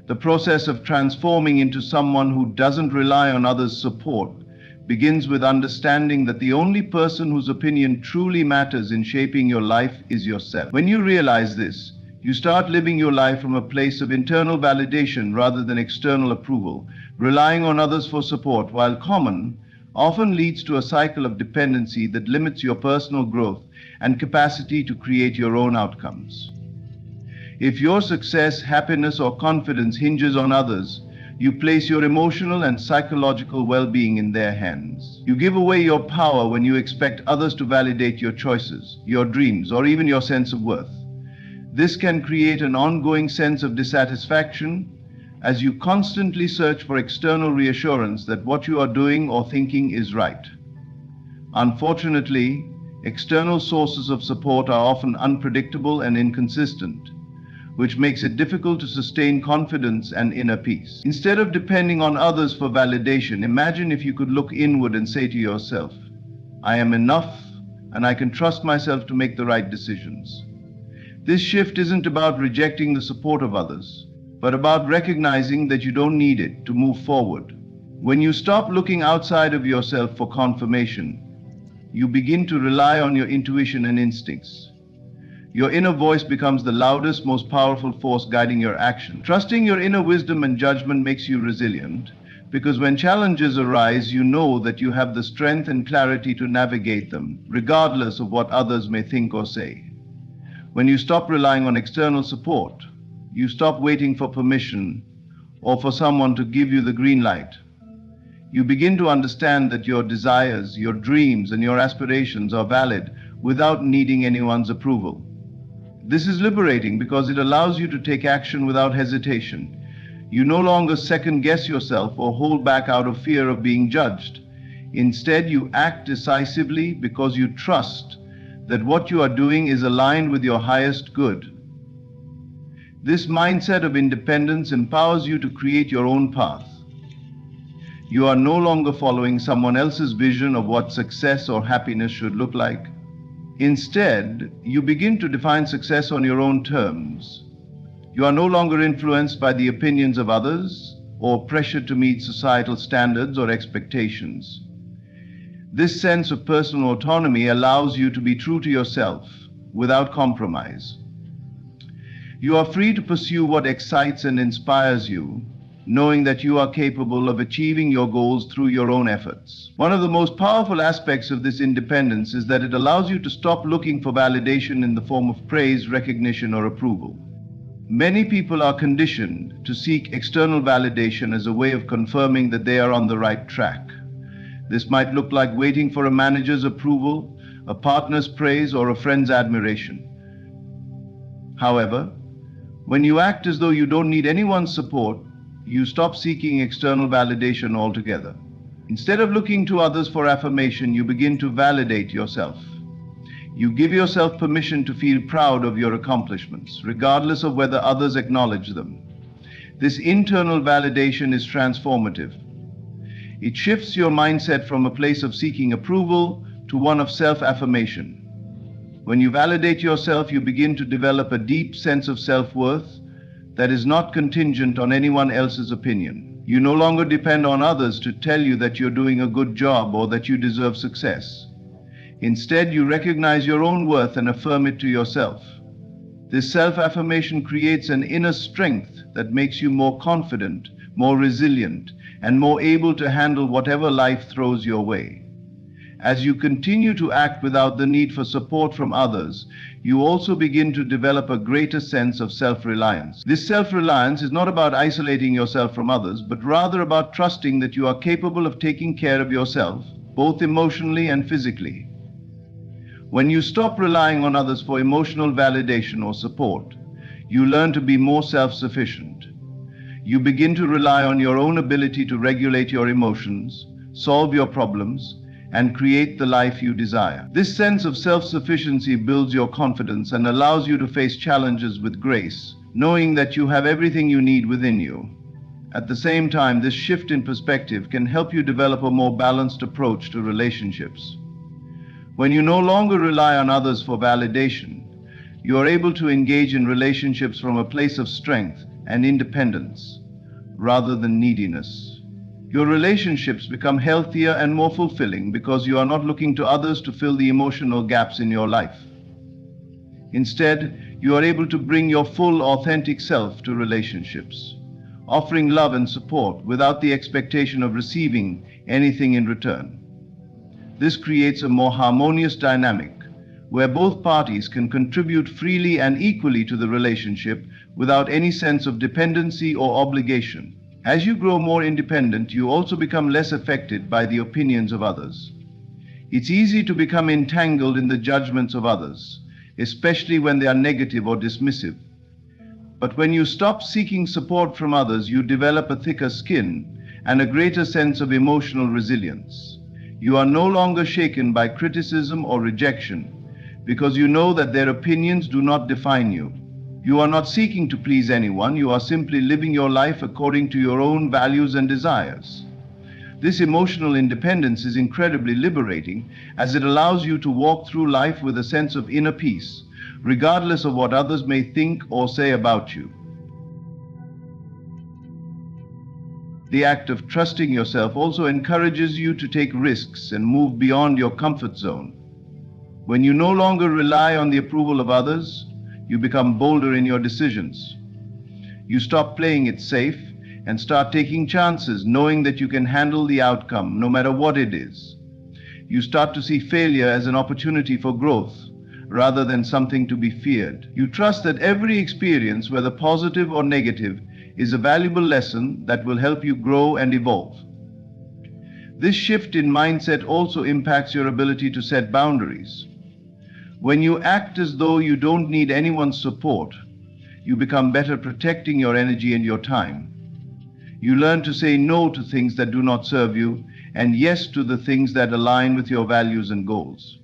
The process of transforming into someone who doesn't rely on others' support begins with understanding that the only person whose opinion truly matters in shaping your life is yourself. When you realize this, you start living your life from a place of internal validation rather than external approval. Relying on others for support, while common, often leads to a cycle of dependency that limits your personal growth and capacity to create your own outcomes. If your success, happiness, or confidence hinges on others, you place your emotional and psychological well-being in their hands. You give away your power when you expect others to validate your choices, your dreams, or even your sense of worth. This can create an ongoing sense of dissatisfaction as you constantly search for external reassurance that what you are doing or thinking is right. Unfortunately, external sources of support are often unpredictable and inconsistent, which makes it difficult to sustain confidence and inner peace. Instead of depending on others for validation, imagine if you could look inward and say to yourself, "I am enough, and I can trust myself to make the right decisions." This shift isn't about rejecting the support of others, but about recognizing that you don't need it to move forward. When you stop looking outside of yourself for confirmation, you begin to rely on your intuition and instincts. Your inner voice becomes the loudest, most powerful force guiding your action. Trusting your inner wisdom and judgment makes you resilient, because when challenges arise, you know that you have the strength and clarity to navigate them, regardless of what others may think or say. When you stop relying on external support, you stop waiting for permission or for someone to give you the green light. You begin to understand that your desires, your dreams, and your aspirations are valid without needing anyone's approval. This is liberating because it allows you to take action without hesitation. You no longer second-guess yourself or hold back out of fear of being judged. Instead, you act decisively because you trust that what you are doing is aligned with your highest good. This mindset of independence empowers you to create your own path. You are no longer following someone else's vision of what success or happiness should look like. Instead, you begin to define success on your own terms. You are no longer influenced by the opinions of others or pressured to meet societal standards or expectations. This sense of personal autonomy allows you to be true to yourself without compromise. You are free to pursue what excites and inspires you, knowing that you are capable of achieving your goals through your own efforts. One of the most powerful aspects of this independence is that it allows you to stop looking for validation in the form of praise, recognition, or approval. Many people are conditioned to seek external validation as a way of confirming that they are on the right track. This might look like waiting for a manager's approval, a partner's praise, or a friend's admiration. However, when you act as though you don't need anyone's support, you stop seeking external validation altogether. Instead of looking to others for affirmation, you begin to validate yourself. You give yourself permission to feel proud of your accomplishments, regardless of whether others acknowledge them. This internal validation is transformative. It shifts your mindset from a place of seeking approval to one of self-affirmation. When you validate yourself, you begin to develop a deep sense of self-worth that is not contingent on anyone else's opinion. You no longer depend on others to tell you that you're doing a good job or that you deserve success. Instead, you recognize your own worth and affirm it to yourself. This self-affirmation creates an inner strength that makes you more confident, more resilient, and more able to handle whatever life throws your way. As you continue to act without the need for support from others, you also begin to develop a greater sense of self-reliance. This self-reliance is not about isolating yourself from others, but rather about trusting that you are capable of taking care of yourself, both emotionally and physically. When you stop relying on others for emotional validation or support, you learn to be more self-sufficient. You begin to rely on your own ability to regulate your emotions, solve your problems, and create the life you desire. This sense of self-sufficiency builds your confidence and allows you to face challenges with grace, knowing that you have everything you need within you. At the same time, this shift in perspective can help you develop a more balanced approach to relationships. When you no longer rely on others for validation, you are able to engage in relationships from a place of strength and independence, rather than neediness. Your relationships become healthier and more fulfilling because you are not looking to others to fill the emotional gaps in your life. Instead, you are able to bring your full, authentic self to relationships, offering love and support without the expectation of receiving anything in return. This creates a more harmonious dynamic where both parties can contribute freely and equally to the relationship without any sense of dependency or obligation. As you grow more independent, you also become less affected by the opinions of others. It's easy to become entangled in the judgments of others, especially when they are negative or dismissive. But when you stop seeking support from others, you develop a thicker skin and a greater sense of emotional resilience. You are no longer shaken by criticism or rejection because you know that their opinions do not define you. You are not seeking to please anyone, you are simply living your life according to your own values and desires. This emotional independence is incredibly liberating as it allows you to walk through life with a sense of inner peace, regardless of what others may think or say about you. The act of trusting yourself also encourages you to take risks and move beyond your comfort zone. When you no longer rely on the approval of others, you become bolder in your decisions. You stop playing it safe and start taking chances, knowing that you can handle the outcome, no matter what it is. You start to see failure as an opportunity for growth, rather than something to be feared. You trust that every experience, whether positive or negative, is a valuable lesson that will help you grow and evolve. This shift in mindset also impacts your ability to set boundaries. When you act as though you don't need anyone's support, you become better protecting your energy and your time. You learn to say no to things that do not serve you and yes to the things that align with your values and goals.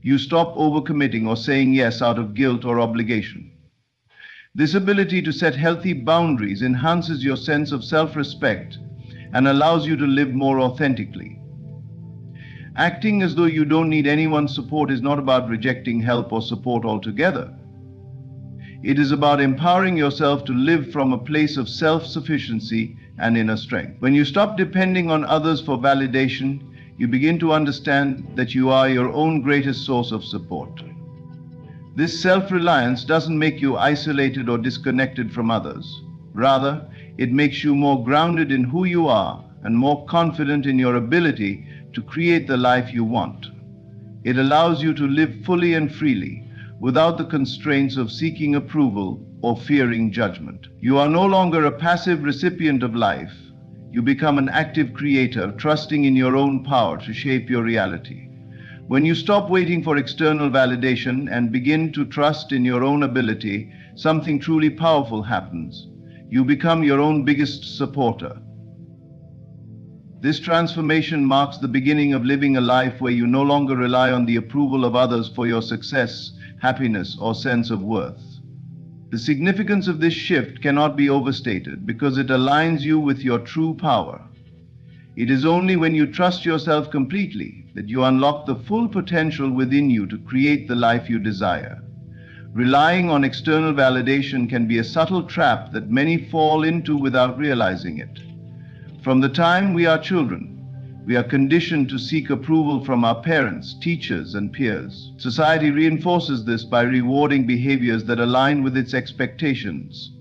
You stop overcommitting or saying yes out of guilt or obligation. This ability to set healthy boundaries enhances your sense of self-respect and allows you to live more authentically. Acting as though you don't need anyone's support is not about rejecting help or support altogether. It is about empowering yourself to live from a place of self-sufficiency and inner strength. When you stop depending on others for validation, you begin to understand that you are your own greatest source of support. This self-reliance doesn't make you isolated or disconnected from others. Rather, it makes you more grounded in who you are and more confident in your ability to create the life you want. It allows you to live fully and freely, without the constraints of seeking approval or fearing judgment. You are no longer a passive recipient of life. You become an active creator, trusting in your own power to shape your reality. When you stop waiting for external validation and begin to trust in your own ability, something truly powerful happens. You become your own biggest supporter. This transformation marks the beginning of living a life where you no longer rely on the approval of others for your success, happiness, or sense of worth. The significance of this shift cannot be overstated because it aligns you with your true power. It is only when you trust yourself completely that you unlock the full potential within you to create the life you desire. Relying on external validation can be a subtle trap that many fall into without realizing it. From the time we are children, we are conditioned to seek approval from our parents, teachers, and peers. Society reinforces this by rewarding behaviors that align with its expectations,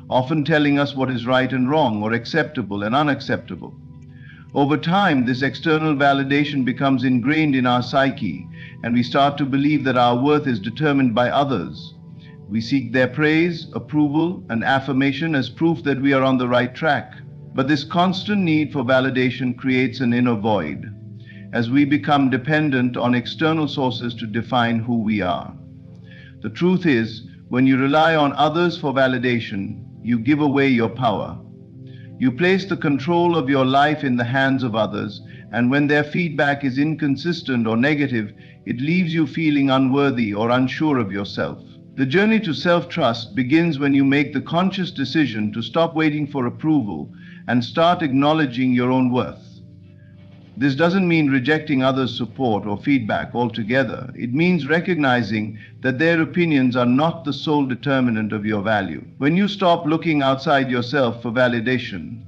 often telling us what is right and wrong, or acceptable and unacceptable. Over time, this external validation becomes ingrained in our psyche, and we start to believe that our worth is determined by others. We seek their praise, approval, and affirmation as proof that we are on the right track. But this constant need for validation creates an inner void, as we become dependent on external sources to define who we are. The truth is, when you rely on others for validation, you give away your power. You place the control of your life in the hands of others, and when their feedback is inconsistent or negative, it leaves you feeling unworthy or unsure of yourself. The journey to self-trust begins when you make the conscious decision to stop waiting for approval and start acknowledging your own worth. This doesn't mean rejecting others' support or feedback altogether. It means recognizing that their opinions are not the sole determinant of your value. When you stop looking outside yourself for validation,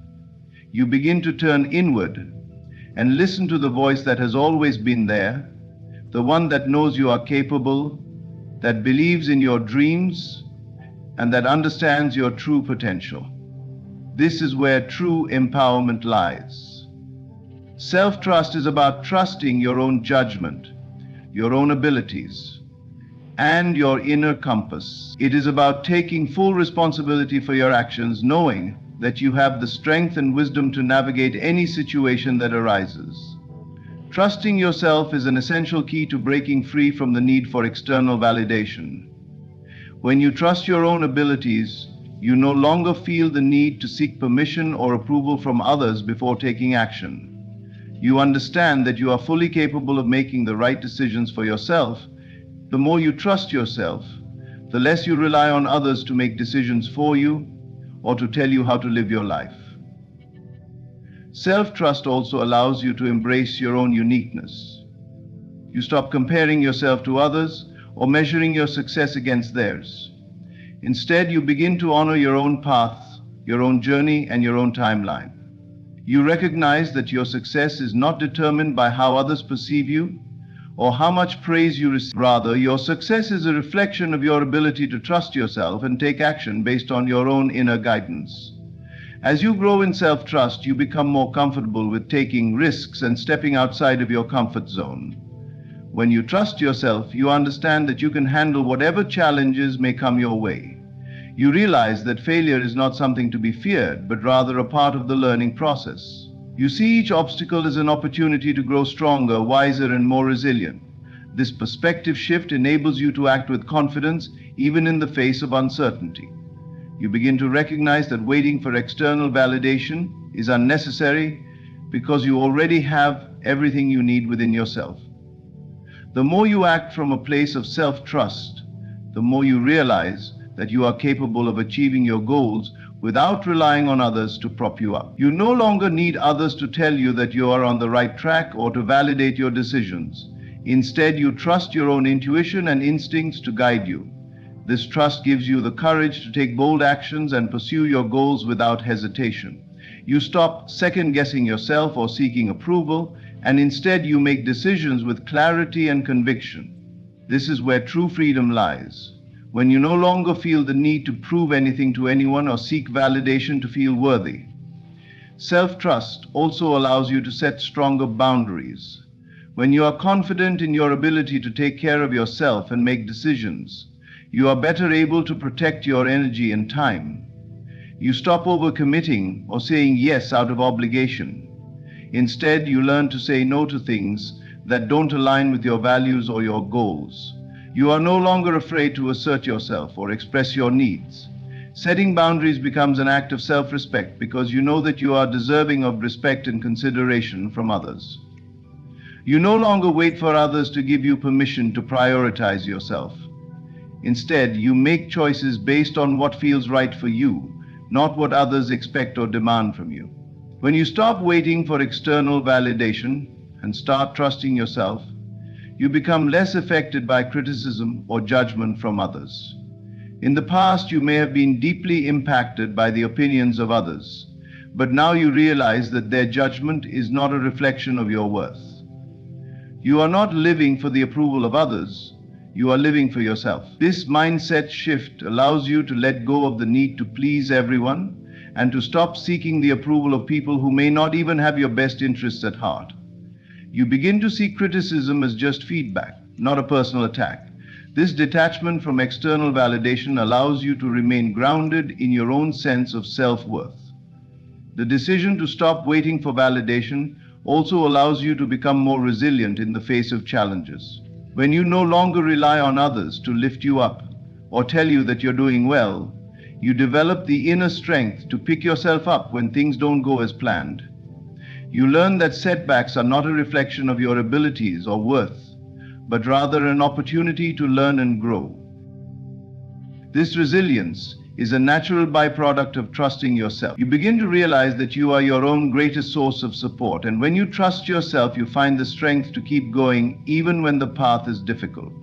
you begin to turn inward and listen to the voice that has always been there, the one that knows you are capable, that believes in your dreams, and that understands your true potential. This is where true empowerment lies. Self-trust is about trusting your own judgment, your own abilities, and your inner compass. It is about taking full responsibility for your actions, knowing that you have the strength and wisdom to navigate any situation that arises. Trusting yourself is an essential key to breaking free from the need for external validation. When you trust your own abilities, you no longer feel the need to seek permission or approval from others before taking action. You understand that you are fully capable of making the right decisions for yourself. The more you trust yourself, the less you rely on others to make decisions for you or to tell you how to live your life. Self-trust also allows you to embrace your own uniqueness. You stop comparing yourself to others or measuring your success against theirs. Instead, you begin to honor your own path, your own journey, and your own timeline. You recognize that your success is not determined by how others perceive you or how much praise you receive. Rather, your success is a reflection of your ability to trust yourself and take action based on your own inner guidance. As you grow in self-trust, you become more comfortable with taking risks and stepping outside of your comfort zone. When you trust yourself, you understand that you can handle whatever challenges may come your way. You realize that failure is not something to be feared, but rather a part of the learning process. You see each obstacle as an opportunity to grow stronger, wiser, and more resilient. This perspective shift enables you to act with confidence, even in the face of uncertainty. You begin to recognize that waiting for external validation is unnecessary because you already have everything you need within yourself. The more you act from a place of self-trust, the more you realize that you are capable of achieving your goals without relying on others to prop you up. You no longer need others to tell you that you are on the right track or to validate your decisions. Instead, you trust your own intuition and instincts to guide you. This trust gives you the courage to take bold actions and pursue your goals without hesitation. You stop second-guessing yourself or seeking approval, and instead you make decisions with clarity and conviction. This is where true freedom lies. When you no longer feel the need to prove anything to anyone or seek validation to feel worthy. Self-trust also allows you to set stronger boundaries. When you are confident in your ability to take care of yourself and make decisions, you are better able to protect your energy and time. You stop overcommitting or saying yes out of obligation. Instead, you learn to say no to things that don't align with your values or your goals. You are no longer afraid to assert yourself or express your needs. Setting boundaries becomes an act of self-respect because you know that you are deserving of respect and consideration from others. You no longer wait for others to give you permission to prioritize yourself. Instead, you make choices based on what feels right for you, not what others expect or demand from you. When you stop waiting for external validation and start trusting yourself, you become less affected by criticism or judgment from others. In the past, you may have been deeply impacted by the opinions of others, but now you realize that their judgment is not a reflection of your worth. You are not living for the approval of others, you are living for yourself. This mindset shift allows you to let go of the need to please everyone and to stop seeking the approval of people who may not even have your best interests at heart. You begin to see criticism as just feedback, not a personal attack. This detachment from external validation allows you to remain grounded in your own sense of self-worth. The decision to stop waiting for validation also allows you to become more resilient in the face of challenges. When you no longer rely on others to lift you up or tell you that you're doing well, you develop the inner strength to pick yourself up when things don't go as planned. You learn that setbacks are not a reflection of your abilities or worth, but rather an opportunity to learn and grow. This resilience is a natural byproduct of trusting yourself. You begin to realize that you are your own greatest source of support, and when you trust yourself, you find the strength to keep going even when the path is difficult.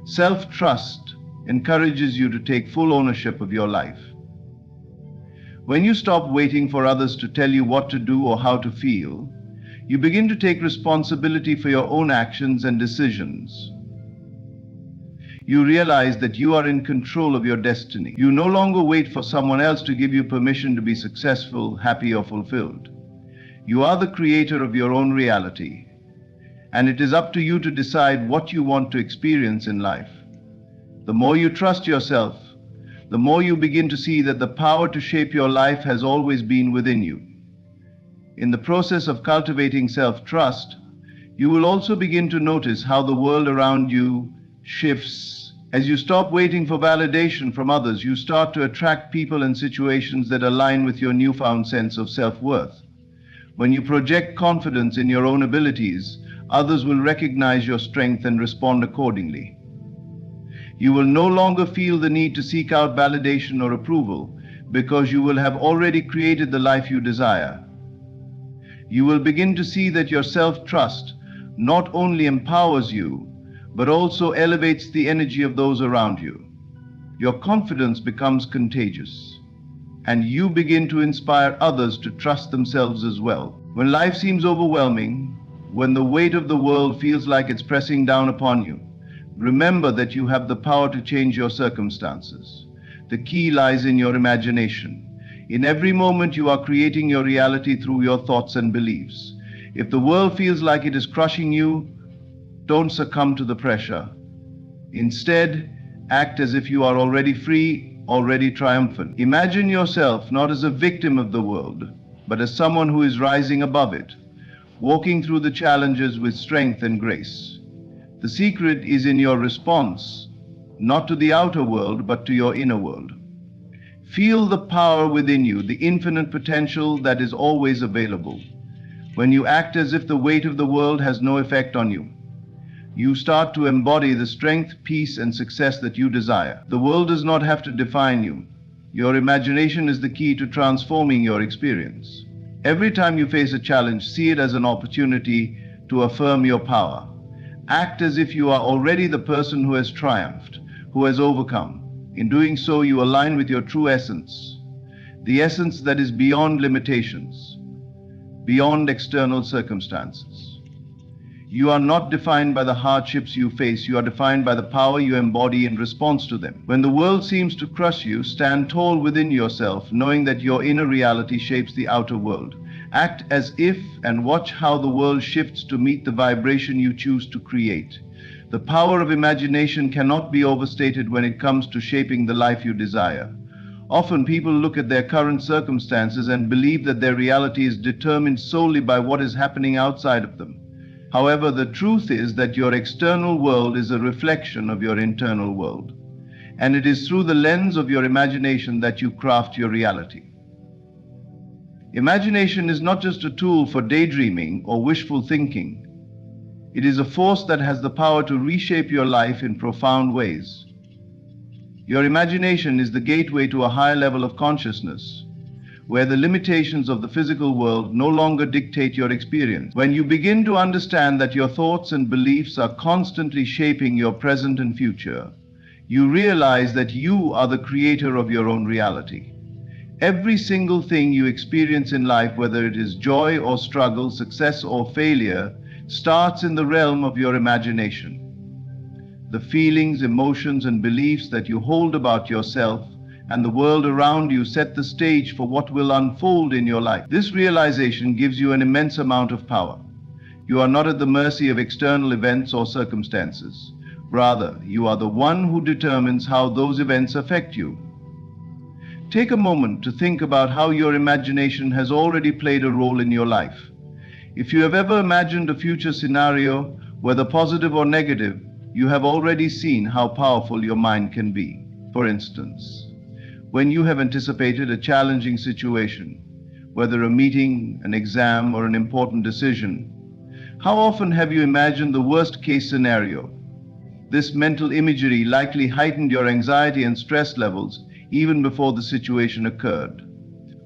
Self-trust encourages you to take full ownership of your life. When you stop waiting for others to tell you what to do or how to feel, you begin to take responsibility for your own actions and decisions. You realize that you are in control of your destiny. You no longer wait for someone else to give you permission to be successful, happy, or fulfilled. You are the creator of your own reality, and it is up to you to decide what you want to experience in life. The more you trust yourself, the more you begin to see that the power to shape your life has always been within you. In the process of cultivating self-trust, you will also begin to notice how the world around you shifts. As you stop waiting for validation from others, you start to attract people and situations that align with your newfound sense of self-worth. When you project confidence in your own abilities, others will recognize your strength and respond accordingly. You will no longer feel the need to seek out validation or approval because you will have already created the life you desire. You will begin to see that your self-trust not only empowers you, but also elevates the energy of those around you. Your confidence becomes contagious, and you begin to inspire others to trust themselves as well. When life seems overwhelming, when the weight of the world feels like it's pressing down upon you, remember that you have the power to change your circumstances. The key lies in your imagination. In every moment, you are creating your reality through your thoughts and beliefs. If the world feels like it is crushing you, don't succumb to the pressure. Instead, act as if you are already free, already triumphant. Imagine yourself not as a victim of the world, but as someone who is rising above it, walking through the challenges with strength and grace. The secret is in your response, not to the outer world, but to your inner world. Feel the power within you, the infinite potential that is always available. When you act as if the weight of the world has no effect on you, you start to embody the strength, peace, and success that you desire. The world does not have to define you. Your imagination is the key to transforming your experience. Every time you face a challenge, see it as an opportunity to affirm your power. Act as if you are already the person who has triumphed, who has overcome. In doing so, you align with your true essence, the essence that is beyond limitations, beyond external circumstances. You are not defined by the hardships you face. You are defined by the power you embody in response to them. When the world seems to crush you, stand tall within yourself, knowing that your inner reality shapes the outer world. Act as if and watch how the world shifts to meet the vibration you choose to create. The power of imagination cannot be overstated when it comes to shaping the life you desire. Often people look at their current circumstances and believe that their reality is determined solely by what is happening outside of them. However, the truth is that your external world is a reflection of your internal world, and it is through the lens of your imagination that you craft your reality. Imagination is not just a tool for daydreaming or wishful thinking. It is a force that has the power to reshape your life in profound ways. Your imagination is the gateway to a higher level of consciousness, where the limitations of the physical world no longer dictate your experience. When you begin to understand that your thoughts and beliefs are constantly shaping your present and future, you realize that you are the creator of your own reality. Every single thing you experience in life, whether it is joy or struggle, success or failure, starts in the realm of your imagination. The feelings, emotions, and beliefs that you hold about yourself and the world around you set the stage for what will unfold in your life. This realization gives you an immense amount of power. You are not at the mercy of external events or circumstances. Rather, you are the one who determines how those events affect you. Take a moment to think about how your imagination has already played a role in your life. If you have ever imagined a future scenario, whether positive or negative, you have already seen how powerful your mind can be. For instance, when you have anticipated a challenging situation, whether a meeting, an exam, or an important decision, how often have you imagined the worst-case scenario? This mental imagery likely heightened your anxiety and stress levels even before the situation occurred.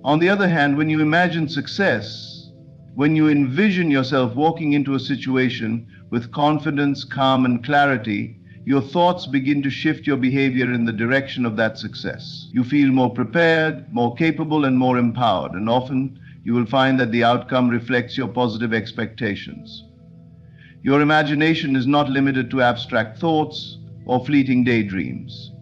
On the other hand, when you imagine success, when you envision yourself walking into a situation with confidence, calm, and clarity, your thoughts begin to shift your behavior in the direction of that success. You feel more prepared, more capable, and more empowered, and often you will find that the outcome reflects your positive expectations. Your imagination is not limited to abstract thoughts or fleeting daydreams.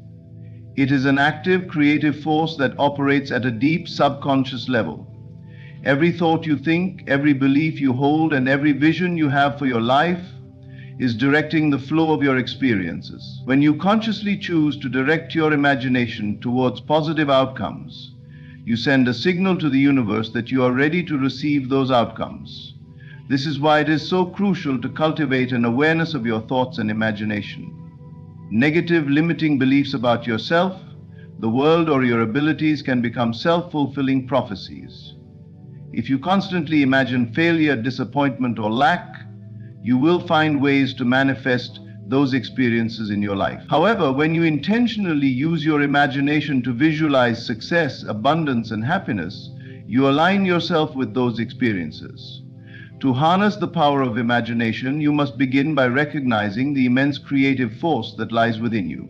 It is an active, creative force that operates at a deep subconscious level. Every thought you think, every belief you hold, and every vision you have for your life is directing the flow of your experiences. When you consciously choose to direct your imagination towards positive outcomes, you send a signal to the universe that you are ready to receive those outcomes. This is why it is so crucial to cultivate an awareness of your thoughts and imagination. Negative, limiting beliefs about yourself, the world, or your abilities can become self-fulfilling prophecies. If you constantly imagine failure, disappointment, or lack, you will find ways to manifest those experiences in your life. However, when you intentionally use your imagination to visualize success, abundance, and happiness, you align yourself with those experiences. To harness the power of imagination, you must begin by recognizing the immense creative force that lies within you.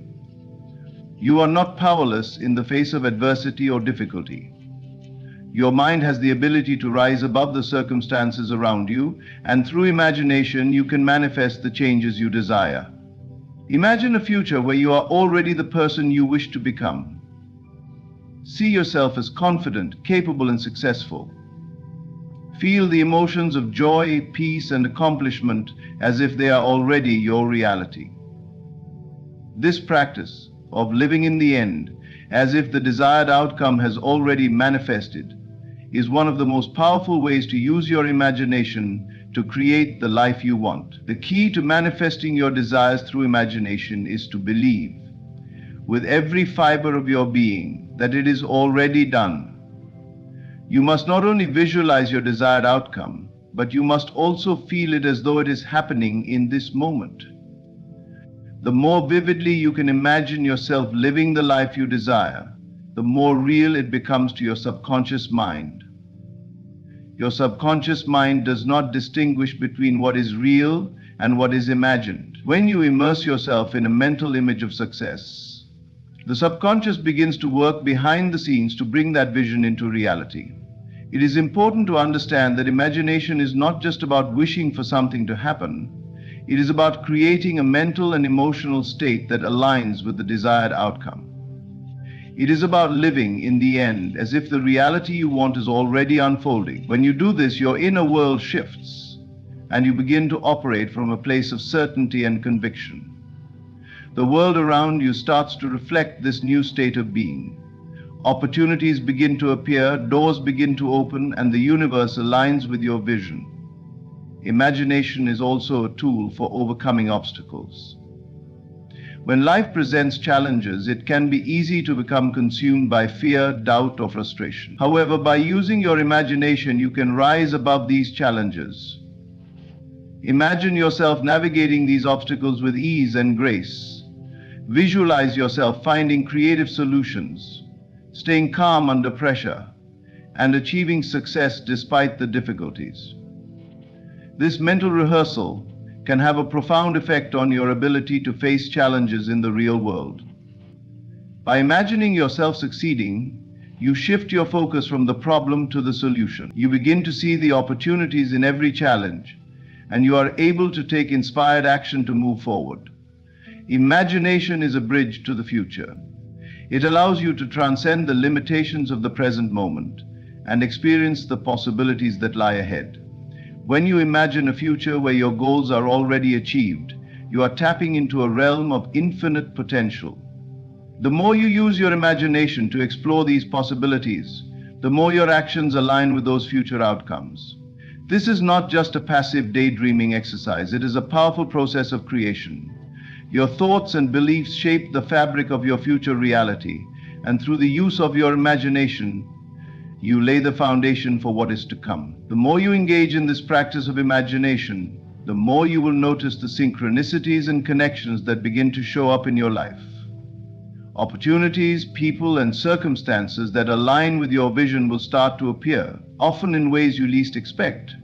You are not powerless in the face of adversity or difficulty. Your mind has the ability to rise above the circumstances around you, and through imagination, you can manifest the changes you desire. Imagine a future where you are already the person you wish to become. See yourself as confident, capable, and successful. Feel the emotions of joy, peace, and accomplishment as if they are already your reality. This practice of living in the end, as if the desired outcome has already manifested, is one of the most powerful ways to use your imagination to create the life you want. The key to manifesting your desires through imagination is to believe, with every fiber of your being, that it is already done. You must not only visualize your desired outcome, but you must also feel it as though it is happening in this moment. The more vividly you can imagine yourself living the life you desire, the more real it becomes to your subconscious mind. Your subconscious mind does not distinguish between what is real and what is imagined. When you immerse yourself in a mental image of success, the subconscious begins to work behind the scenes to bring that vision into reality. It is important to understand that imagination is not just about wishing for something to happen. It is about creating a mental and emotional state that aligns with the desired outcome. It is about living in the end as if the reality you want is already unfolding. When you do this, your inner world shifts, and you begin to operate from a place of certainty and conviction. The world around you starts to reflect this new state of being. Opportunities begin to appear, doors begin to open, and the universe aligns with your vision. Imagination is also a tool for overcoming obstacles. When life presents challenges, it can be easy to become consumed by fear, doubt, or frustration. However, by using your imagination, you can rise above these challenges. Imagine yourself navigating these obstacles with ease and grace. Visualize yourself finding creative solutions, staying calm under pressure, and achieving success despite the difficulties. This mental rehearsal can have a profound effect on your ability to face challenges in the real world. By imagining yourself succeeding, you shift your focus from the problem to the solution. You begin to see the opportunities in every challenge, and you are able to take inspired action to move forward. Imagination is a bridge to the future. It allows you to transcend the limitations of the present moment and experience the possibilities that lie ahead. When you imagine a future where your goals are already achieved, you are tapping into a realm of infinite potential. The more you use your imagination to explore these possibilities, the more your actions align with those future outcomes. This is not just a passive daydreaming exercise, it is a powerful process of creation. Your thoughts and beliefs shape the fabric of your future reality, and through the use of your imagination, you lay the foundation for what is to come. The more you engage in this practice of imagination, the more you will notice the synchronicities and connections that begin to show up in your life. Opportunities, people, and circumstances that align with your vision will start to appear, often in ways you least expect.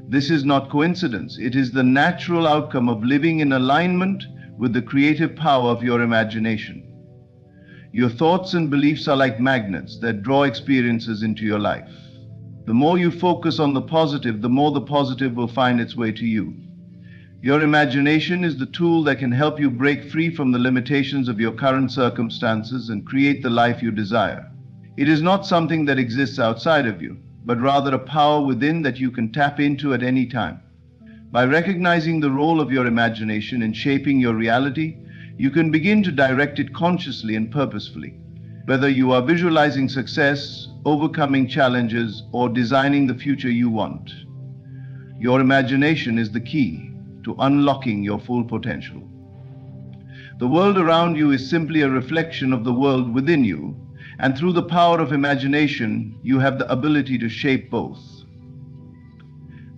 This is not coincidence. It is the natural outcome of living in alignment with the creative power of your imagination. Your thoughts and beliefs are like magnets that draw experiences into your life. The more you focus on the positive, the more the positive will find its way to you. Your imagination is the tool that can help you break free from the limitations of your current circumstances and create the life you desire. It is not something that exists outside of you, but rather a power within that you can tap into at any time. By recognizing the role of your imagination in shaping your reality, you can begin to direct it consciously and purposefully. Whether you are visualizing success, overcoming challenges, or designing the future you want, your imagination is the key to unlocking your full potential. The world around you is simply a reflection of the world within you, and through the power of imagination, you have the ability to shape both.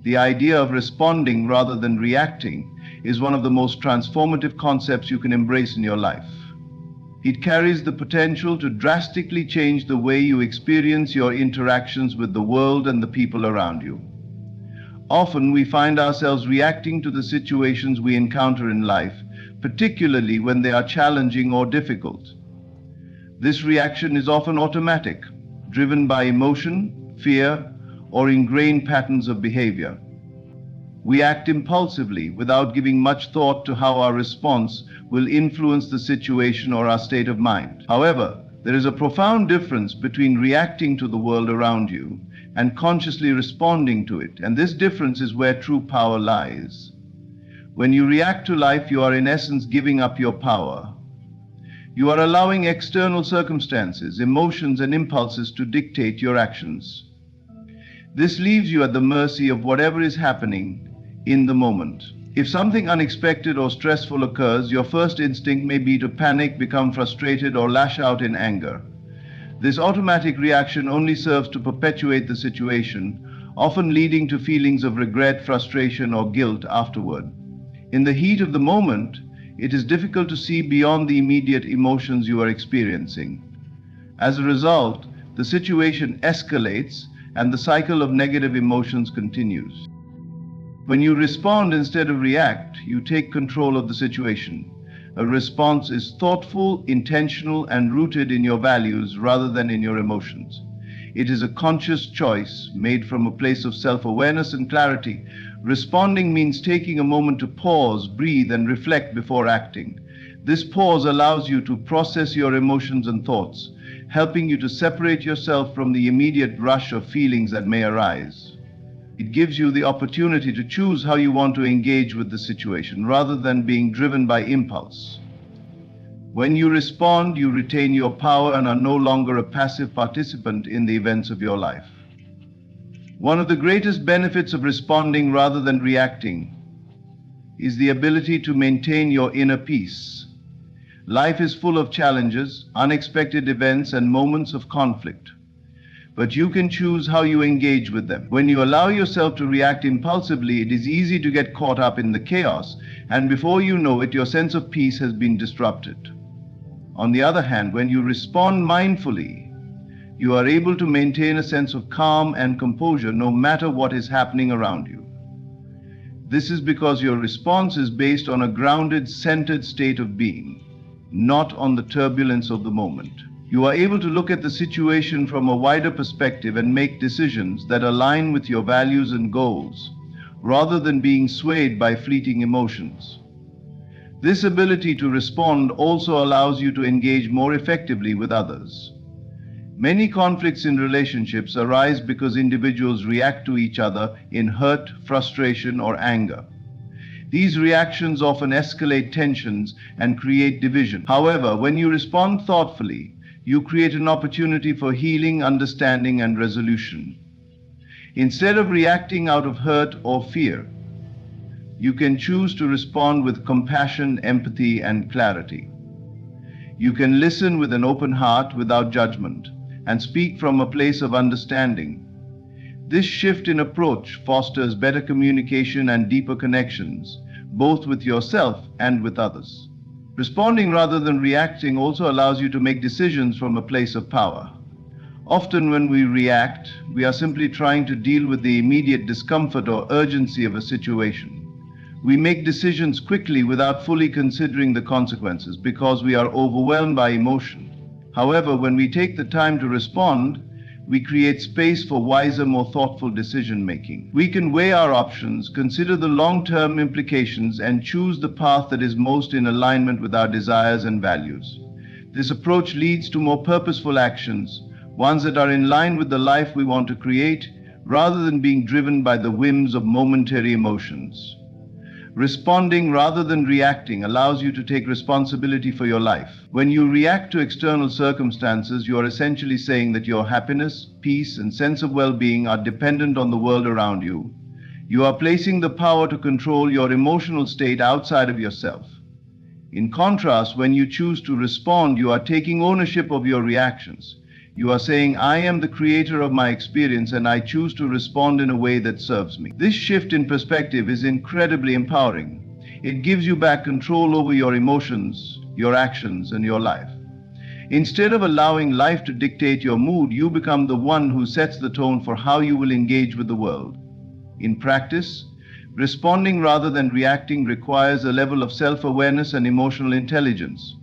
The idea of responding rather than reacting is one of the most transformative concepts you can embrace in your life. It carries the potential to drastically change the way you experience your interactions with the world and the people around you. Often we find ourselves reacting to the situations we encounter in life, particularly when they are challenging or difficult. This reaction is often automatic, driven by emotion, fear, or ingrained patterns of behavior. We act impulsively without giving much thought to how our response will influence the situation or our state of mind. However, there is a profound difference between reacting to the world around you and consciously responding to it, and this difference is where true power lies. When you react to life, you are in essence giving up your power. You are allowing external circumstances, emotions, and impulses to dictate your actions. This leaves you at the mercy of whatever is happening in the moment. If something unexpected or stressful occurs, your first instinct may be to panic, become frustrated, or lash out in anger. This automatic reaction only serves to perpetuate the situation, often leading to feelings of regret, frustration, or guilt afterward. In the heat of the moment, it is difficult to see beyond the immediate emotions you are experiencing. As a result, the situation escalates and the cycle of negative emotions continues. When you respond instead of react, you take control of the situation. A response is thoughtful, intentional, and rooted in your values rather than in your emotions. It is a conscious choice made from a place of self-awareness and clarity. Responding means taking a moment to pause, breathe, and reflect before acting. This pause allows you to process your emotions and thoughts, helping you to separate yourself from the immediate rush of feelings that may arise. It gives you the opportunity to choose how you want to engage with the situation, rather than being driven by impulse. When you respond, you retain your power and are no longer a passive participant in the events of your life. One of the greatest benefits of responding rather than reacting is the ability to maintain your inner peace. Life is full of challenges, unexpected events, and moments of conflict. But you can choose how you engage with them. When you allow yourself to react impulsively, it is easy to get caught up in the chaos, and before you know it, your sense of peace has been disrupted. On the other hand, when you respond mindfully, you are able to maintain a sense of calm and composure no matter what is happening around you. This is because your response is based on a grounded, centered state of being, not on the turbulence of the moment. You are able to look at the situation from a wider perspective and make decisions that align with your values and goals, rather than being swayed by fleeting emotions. This ability to respond also allows you to engage more effectively with others. Many conflicts in relationships arise because individuals react to each other in hurt, frustration, or anger. These reactions often escalate tensions and create division. However, when you respond thoughtfully, you create an opportunity for healing, understanding, and resolution. Instead of reacting out of hurt or fear, you can choose to respond with compassion, empathy, and clarity. You can listen with an open heart without judgment and speak from a place of understanding. This shift in approach fosters better communication and deeper connections, both with yourself and with others. Responding rather than reacting also allows you to make decisions from a place of power. Often when we react, we are simply trying to deal with the immediate discomfort or urgency of a situation. We make decisions quickly without fully considering the consequences because we are overwhelmed by emotion. However, when we take the time to respond, we create space for wiser, more thoughtful decision-making. We can weigh our options, consider the long-term implications, and choose the path that is most in alignment with our desires and values. This approach leads to more purposeful actions, ones that are in line with the life we want to create, rather than being driven by the whims of momentary emotions. Responding rather than reacting allows you to take responsibility for your life. When you react to external circumstances, you are essentially saying that your happiness, peace, and sense of well-being are dependent on the world around you. You are placing the power to control your emotional state outside of yourself. In contrast, when you choose to respond, you are taking ownership of your reactions. You are saying, I am the creator of my experience and I choose to respond in a way that serves me. This shift in perspective is incredibly empowering. It gives you back control over your emotions, your actions, and your life. Instead of allowing life to dictate your mood, you become the one who sets the tone for how you will engage with the world. In practice, responding rather than reacting requires a level of self-awareness and emotional intelligence.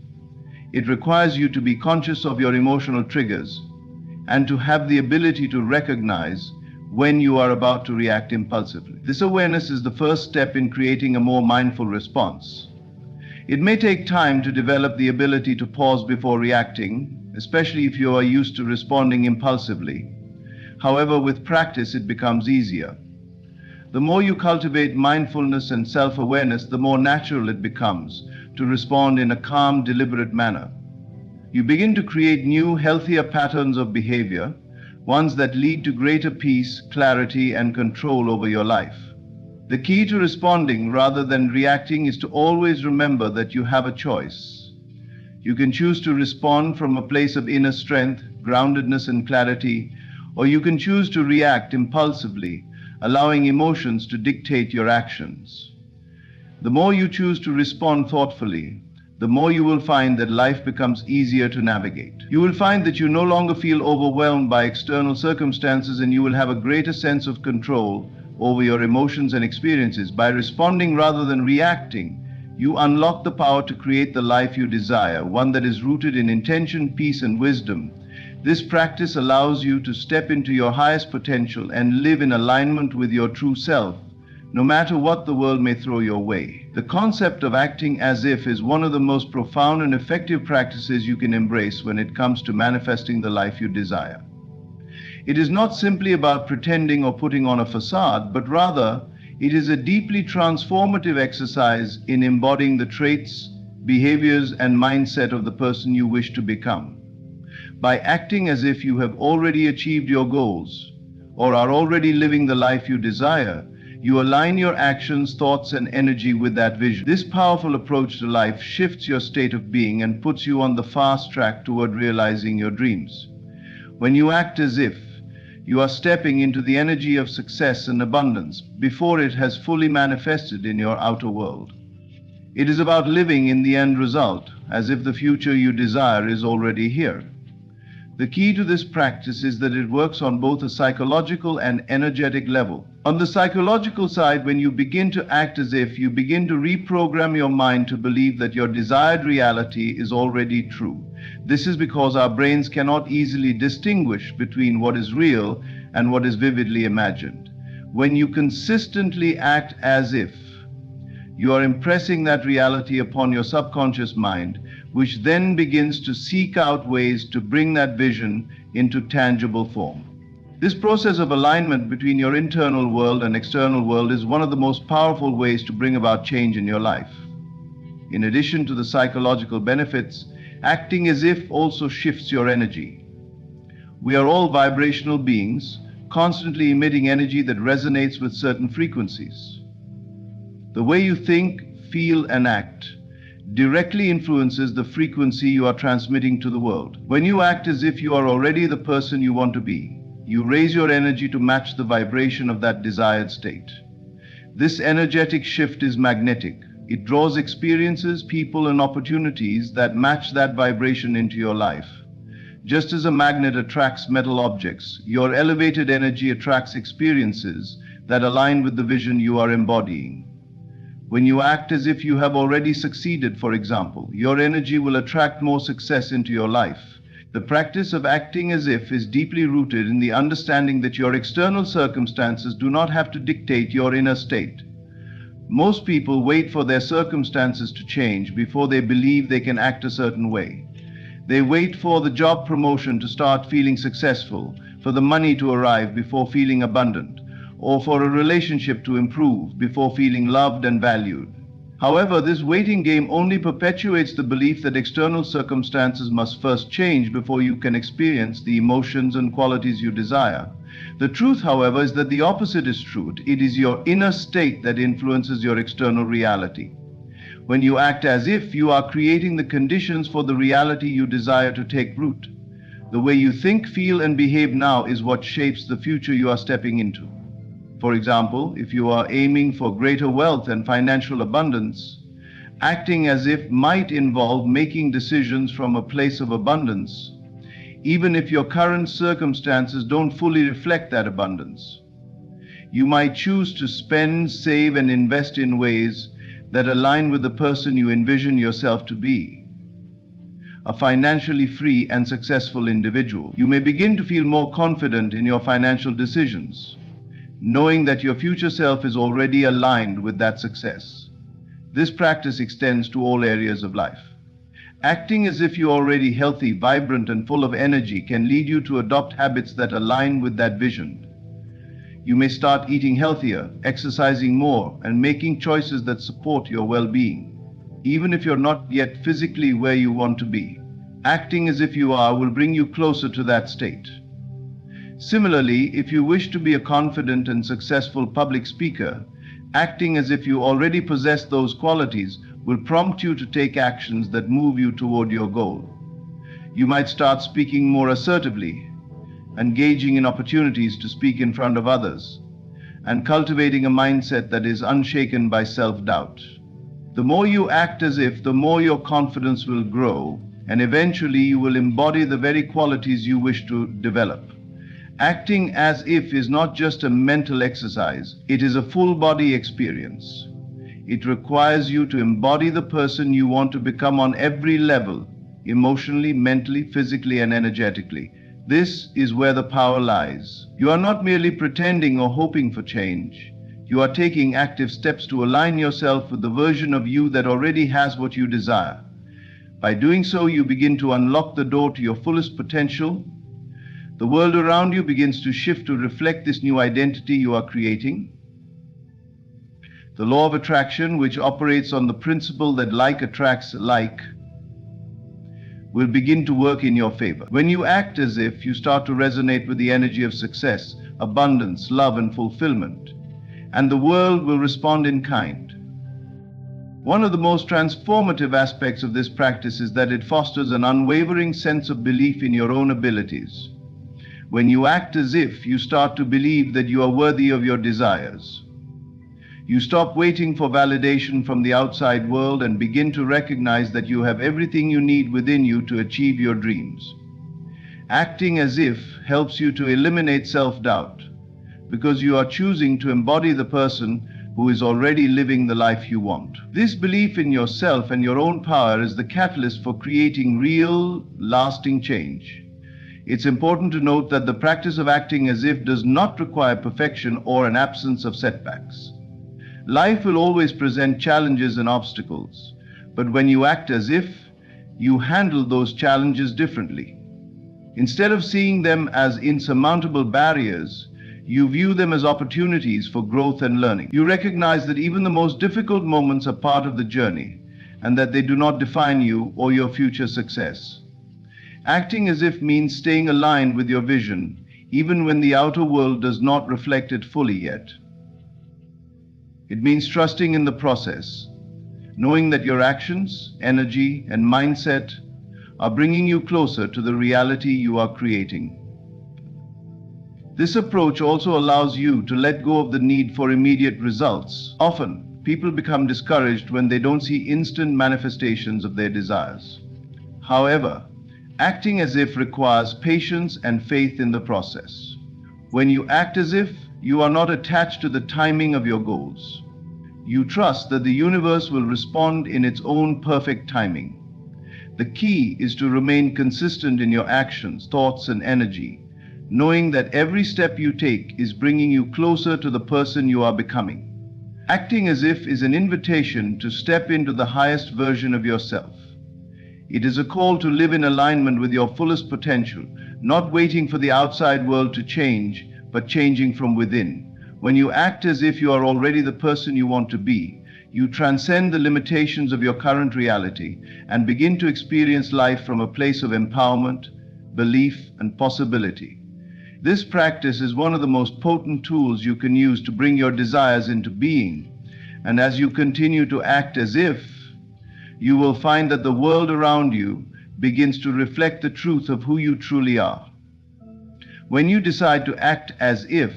It requires you to be conscious of your emotional triggers and to have the ability to recognize when you are about to react impulsively. This awareness is the first step in creating a more mindful response. It may take time to develop the ability to pause before reacting, especially if you are used to responding impulsively. However, with practice, it becomes easier. The more you cultivate mindfulness and self-awareness, the more natural it becomes to respond in a calm, deliberate manner. You begin to create new, healthier patterns of behavior, ones that lead to greater peace, clarity, and control over your life. The key to responding rather than reacting is to always remember that you have a choice. You can choose to respond from a place of inner strength, groundedness, and clarity, or you can choose to react impulsively, allowing emotions to dictate your actions. The more you choose to respond thoughtfully, the more you will find that life becomes easier to navigate. You will find that you no longer feel overwhelmed by external circumstances, and you will have a greater sense of control over your emotions and experiences. By responding rather than reacting, you unlock the power to create the life you desire, one that is rooted in intention, peace, and wisdom. This practice allows you to step into your highest potential and live in alignment with your true self, no matter what the world may throw your way. The concept of acting as if is one of the most profound and effective practices you can embrace when it comes to manifesting the life you desire. It is not simply about pretending or putting on a facade, but rather it is a deeply transformative exercise in embodying the traits, behaviors, and mindset of the person you wish to become. By acting as if you have already achieved your goals or are already living the life you desire, you align your actions, thoughts, and energy with that vision. This powerful approach to life shifts your state of being and puts you on the fast track toward realizing your dreams. When you act as if, you are stepping into the energy of success and abundance before it has fully manifested in your outer world. It is about living in the end result, as if the future you desire is already here. The key to this practice is that it works on both a psychological and energetic level. On the psychological side, when you begin to act as if, you begin to reprogram your mind to believe that your desired reality is already true. This is because our brains cannot easily distinguish between what is real and what is vividly imagined. When you consistently act as if, you are impressing that reality upon your subconscious mind, which then begins to seek out ways to bring that vision into tangible form. This process of alignment between your internal world and external world is one of the most powerful ways to bring about change in your life. In addition to the psychological benefits, acting as if also shifts your energy. We are all vibrational beings, constantly emitting energy that resonates with certain frequencies. The way you think, feel, and act directly influences the frequency you are transmitting to the world. When you act as if you are already the person you want to be, you raise your energy to match the vibration of that desired state. This energetic shift is magnetic. It draws experiences, people, and opportunities that match that vibration into your life. Just as a magnet attracts metal objects, your elevated energy attracts experiences that align with the vision you are embodying. When you act as if you have already succeeded, for example, your energy will attract more success into your life. The practice of acting as if is deeply rooted in the understanding that your external circumstances do not have to dictate your inner state. Most people wait for their circumstances to change before they believe they can act a certain way. They wait for the job promotion to start feeling successful, for the money to arrive before feeling abundant, or for a relationship to improve before feeling loved and valued. However, this waiting game only perpetuates the belief that external circumstances must first change before you can experience the emotions and qualities you desire. The truth, however, is that the opposite is true. It is your inner state that influences your external reality. When you act as if, you are creating the conditions for the reality you desire to take root. The way you think, feel, and behave now is what shapes the future you are stepping into. For example, if you are aiming for greater wealth and financial abundance, acting as if might involve making decisions from a place of abundance, even if your current circumstances don't fully reflect that abundance. You might choose to spend, save, and invest in ways that align with the person you envision yourself to be, a financially free and successful individual. You may begin to feel more confident in your financial decisions, knowing that your future self is already aligned with that success. This practice extends to all areas of life. Acting as if you're already healthy, vibrant, and full of energy can lead you to adopt habits that align with that vision. You may start eating healthier, exercising more, and making choices that support your well-being, even if you're not yet physically where you want to be. Acting as if you are will bring you closer to that state. Similarly, if you wish to be a confident and successful public speaker, acting as if you already possess those qualities will prompt you to take actions that move you toward your goal. You might start speaking more assertively, engaging in opportunities to speak in front of others, and cultivating a mindset that is unshaken by self-doubt. The more you act as if, the more your confidence will grow, and eventually you will embody the very qualities you wish to develop. Acting as if is not just a mental exercise, it is a full-body experience. It requires you to embody the person you want to become on every level, emotionally, mentally, physically, and energetically. This is where the power lies. You are not merely pretending or hoping for change. You are taking active steps to align yourself with the version of you that already has what you desire. By doing so, you begin to unlock the door to your fullest potential. The world around you begins to shift to reflect this new identity you are creating. The law of attraction, which operates on the principle that like attracts like, will begin to work in your favor. When you act as if, you start to resonate with the energy of success, abundance, love, and fulfillment, and the world will respond in kind. One of the most transformative aspects of this practice is that it fosters an unwavering sense of belief in your own abilities. When you act as if, you start to believe that you are worthy of your desires. You stop waiting for validation from the outside world and begin to recognize that you have everything you need within you to achieve your dreams. Acting as if helps you to eliminate self-doubt, because you are choosing to embody the person who is already living the life you want. This belief in yourself and your own power is the catalyst for creating real, lasting change. It's important to note that the practice of acting as if does not require perfection or an absence of setbacks. Life will always present challenges and obstacles, but when you act as if, you handle those challenges differently. Instead of seeing them as insurmountable barriers, you view them as opportunities for growth and learning. You recognize that even the most difficult moments are part of the journey, and that they do not define you or your future success. Acting as if means staying aligned with your vision, even when the outer world does not reflect it fully yet. It means trusting in the process, knowing that your actions, energy, and mindset are bringing you closer to the reality you are creating. This approach also allows you to let go of the need for immediate results. Often, people become discouraged when they don't see instant manifestations of their desires. However, acting as if requires patience and faith in the process. When you act as if, you are not attached to the timing of your goals. You trust that the universe will respond in its own perfect timing. The key is to remain consistent in your actions, thoughts, and energy, knowing that every step you take is bringing you closer to the person you are becoming. Acting as if is an invitation to step into the highest version of yourself. It is a call to live in alignment with your fullest potential, not waiting for the outside world to change, but changing from within. When you act as if you are already the person you want to be, you transcend the limitations of your current reality and begin to experience life from a place of empowerment, belief, and possibility. This practice is one of the most potent tools you can use to bring your desires into being. And as you continue to act as if, you will find that the world around you begins to reflect the truth of who you truly are. When you decide to act as if,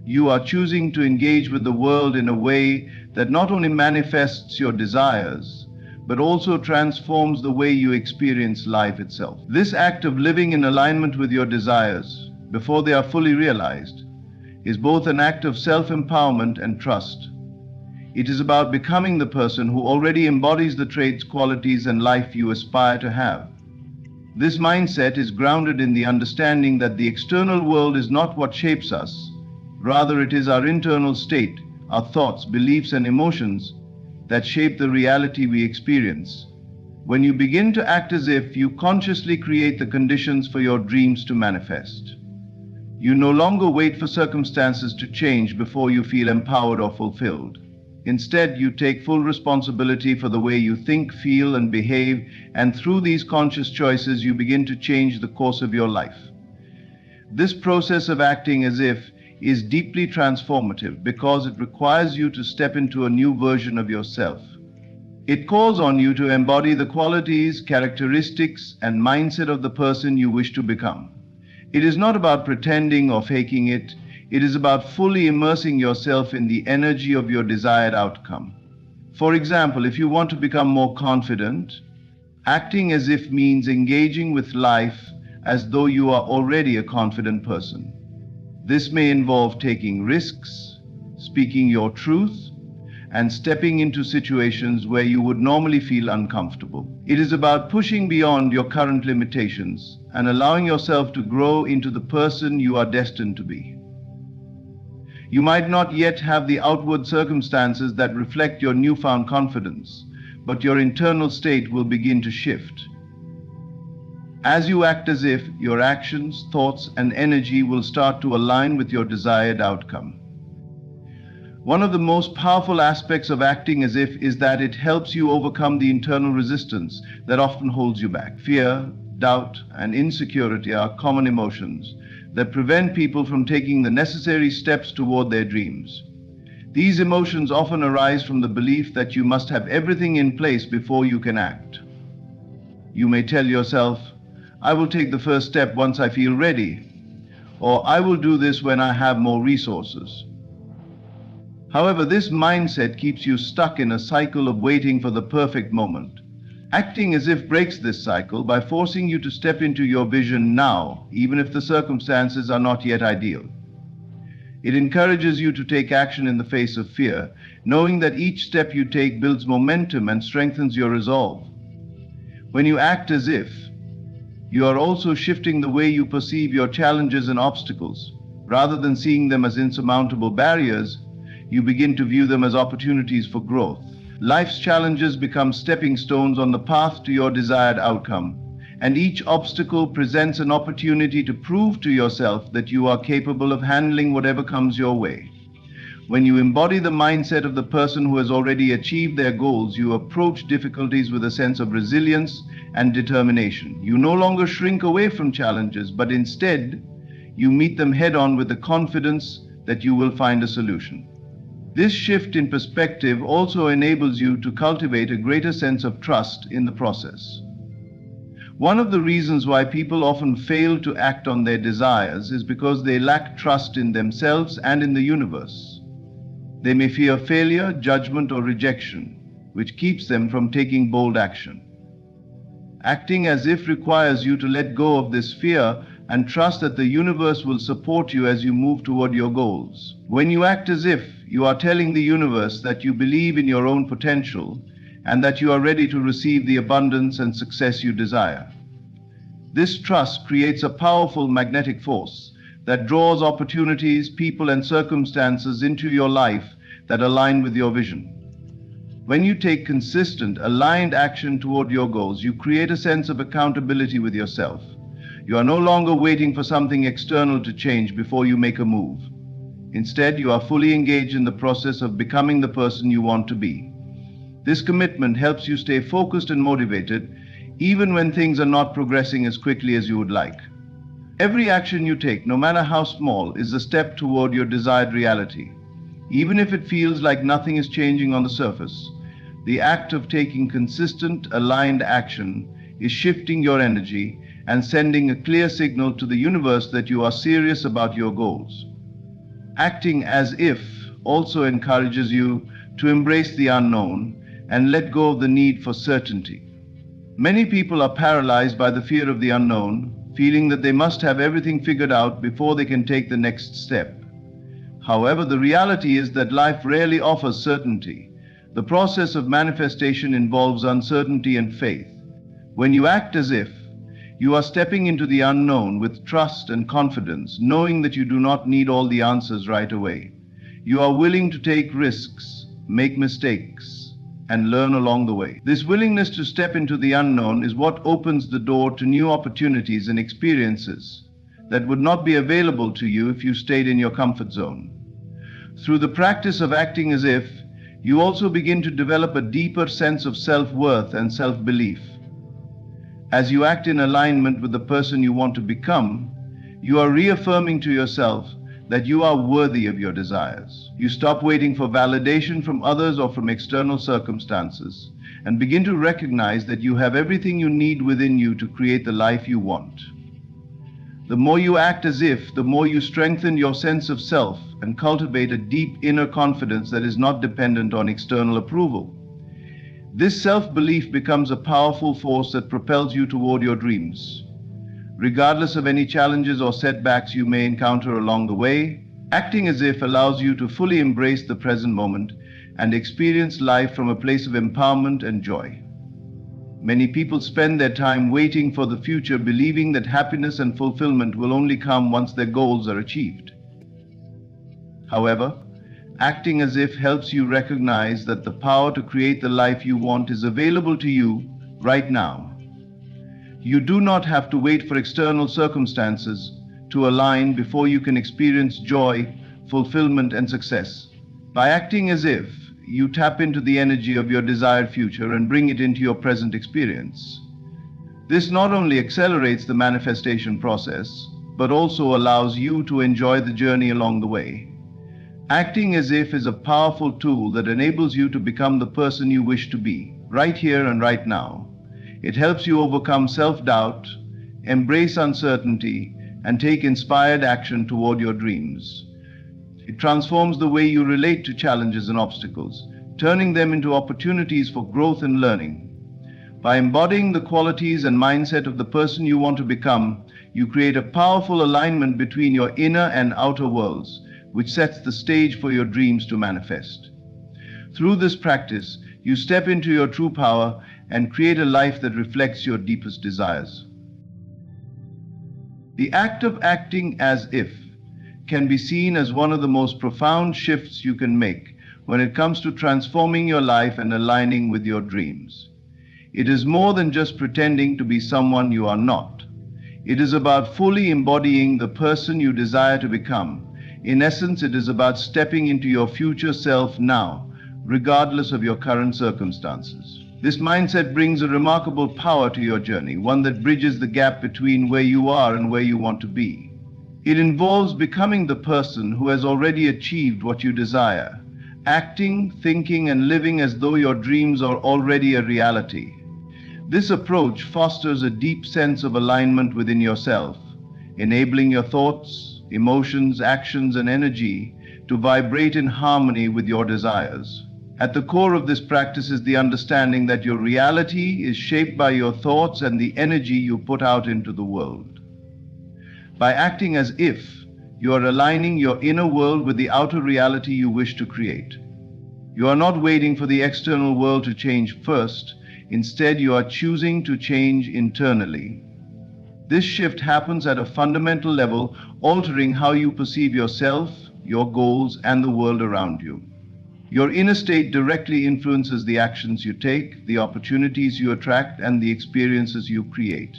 you are choosing to engage with the world in a way that not only manifests your desires, but also transforms the way you experience life itself. This act of living in alignment with your desires before they are fully realized is both an act of self-empowerment and trust. It is about becoming the person who already embodies the traits, qualities, and life you aspire to have. This mindset is grounded in the understanding that the external world is not what shapes us. Rather, it is our internal state, our thoughts, beliefs, and emotions that shape the reality we experience. When you begin to act as if, you consciously create the conditions for your dreams to manifest. You no longer wait for circumstances to change before you feel empowered or fulfilled. Instead, you take full responsibility for the way you think, feel, and behave, and through these conscious choices, you begin to change the course of your life. This process of acting as if is deeply transformative because it requires you to step into a new version of yourself. It calls on you to embody the qualities, characteristics, and mindset of the person you wish to become. It is not about pretending or faking it. It is about fully immersing yourself in the energy of your desired outcome. For example, if you want to become more confident, acting as if means engaging with life as though you are already a confident person. This may involve taking risks, speaking your truth, and stepping into situations where you would normally feel uncomfortable. It is about pushing beyond your current limitations and allowing yourself to grow into the person you are destined to be. You might not yet have the outward circumstances that reflect your newfound confidence, but your internal state will begin to shift. As you act as if, your actions, thoughts, and energy will start to align with your desired outcome. One of the most powerful aspects of acting as if is that it helps you overcome the internal resistance that often holds you back. Fear, doubt, and insecurity are common emotions that prevent people from taking the necessary steps toward their dreams. These emotions often arise from the belief that you must have everything in place before you can act. You may tell yourself, "I will take the first step once I feel ready," or "I will do this when I have more resources." However, this mindset keeps you stuck in a cycle of waiting for the perfect moment. Acting as if breaks this cycle by forcing you to step into your vision now, even if the circumstances are not yet ideal. It encourages you to take action in the face of fear, knowing that each step you take builds momentum and strengthens your resolve. When you act as if, you are also shifting the way you perceive your challenges and obstacles. Rather than seeing them as insurmountable barriers, you begin to view them as opportunities for growth. Life's challenges become stepping stones on the path to your desired outcome, and each obstacle presents an opportunity to prove to yourself that you are capable of handling whatever comes your way. When you embody the mindset of the person who has already achieved their goals, you approach difficulties with a sense of resilience and determination. You no longer shrink away from challenges, but instead, you meet them head-on with the confidence that you will find a solution. This shift in perspective also enables you to cultivate a greater sense of trust in the process. One of the reasons why people often fail to act on their desires is because they lack trust in themselves and in the universe. They may fear failure, judgment, or rejection, which keeps them from taking bold action. Acting as if requires you to let go of this fear and trust that the universe will support you as you move toward your goals. When you act as if, you are telling the universe that you believe in your own potential and that you are ready to receive the abundance and success you desire. This trust creates a powerful magnetic force that draws opportunities, people, and circumstances into your life that align with your vision. When you take consistent, aligned action toward your goals, you create a sense of accountability with yourself. You are no longer waiting for something external to change before you make a move. Instead, you are fully engaged in the process of becoming the person you want to be. This commitment helps you stay focused and motivated, even when things are not progressing as quickly as you would like. Every action you take, no matter how small, is a step toward your desired reality. Even if it feels like nothing is changing on the surface, the act of taking consistent, aligned action is shifting your energy and sending a clear signal to the universe that you are serious about your goals. Acting as if also encourages you to embrace the unknown and let go of the need for certainty. Many people are paralyzed by the fear of the unknown, feeling that they must have everything figured out before they can take the next step. However, the reality is that life rarely offers certainty. The process of manifestation involves uncertainty and faith. When you act as if, you are stepping into the unknown with trust and confidence, knowing that you do not need all the answers right away. You are willing to take risks, make mistakes, and learn along the way. This willingness to step into the unknown is what opens the door to new opportunities and experiences that would not be available to you if you stayed in your comfort zone. Through the practice of acting as if, you also begin to develop a deeper sense of self-worth and self-belief. As you act in alignment with the person you want to become, you are reaffirming to yourself that you are worthy of your desires. You stop waiting for validation from others or from external circumstances and begin to recognize that you have everything you need within you to create the life you want. The more you act as if, the more you strengthen your sense of self and cultivate a deep inner confidence that is not dependent on external approval. This self-belief becomes a powerful force that propels you toward your dreams. Regardless of any challenges or setbacks you may encounter along the way, acting as if allows you to fully embrace the present moment and experience life from a place of empowerment and joy. Many people spend their time waiting for the future, believing that happiness and fulfillment will only come once their goals are achieved. However, acting as if helps you recognize that the power to create the life you want is available to you right now. You do not have to wait for external circumstances to align before you can experience joy, fulfillment, and success. By acting as if, you tap into the energy of your desired future and bring it into your present experience. This not only accelerates the manifestation process, but also allows you to enjoy the journey along the way. Acting as if is a powerful tool that enables you to become the person you wish to be, right here and right now. It helps you overcome self-doubt, embrace uncertainty, and take inspired action toward your dreams. It transforms the way you relate to challenges and obstacles, turning them into opportunities for growth and learning. By embodying the qualities and mindset of the person you want to become, you create a powerful alignment between your inner and outer worlds, which sets the stage for your dreams to manifest. Through this practice, you step into your true power and create a life that reflects your deepest desires. The act of acting as if can be seen as one of the most profound shifts you can make when it comes to transforming your life and aligning with your dreams. It is more than just pretending to be someone you are not. It is about fully embodying the person you desire to become. In essence, it is about stepping into your future self now, regardless of your current circumstances. This mindset brings a remarkable power to your journey, one that bridges the gap between where you are and where you want to be. It involves becoming the person who has already achieved what you desire, acting, thinking, and living as though your dreams are already a reality. This approach fosters a deep sense of alignment within yourself, enabling your thoughts, emotions, actions, and energy to vibrate in harmony with your desires. At the core of this practice is the understanding that your reality is shaped by your thoughts and the energy you put out into the world. By acting as if, you are aligning your inner world with the outer reality you wish to create. You are not waiting for the external world to change first. Instead, you are choosing to change internally. This shift happens at a fundamental level, altering how you perceive yourself, your goals, and the world around you. Your inner state directly influences the actions you take, the opportunities you attract, and the experiences you create.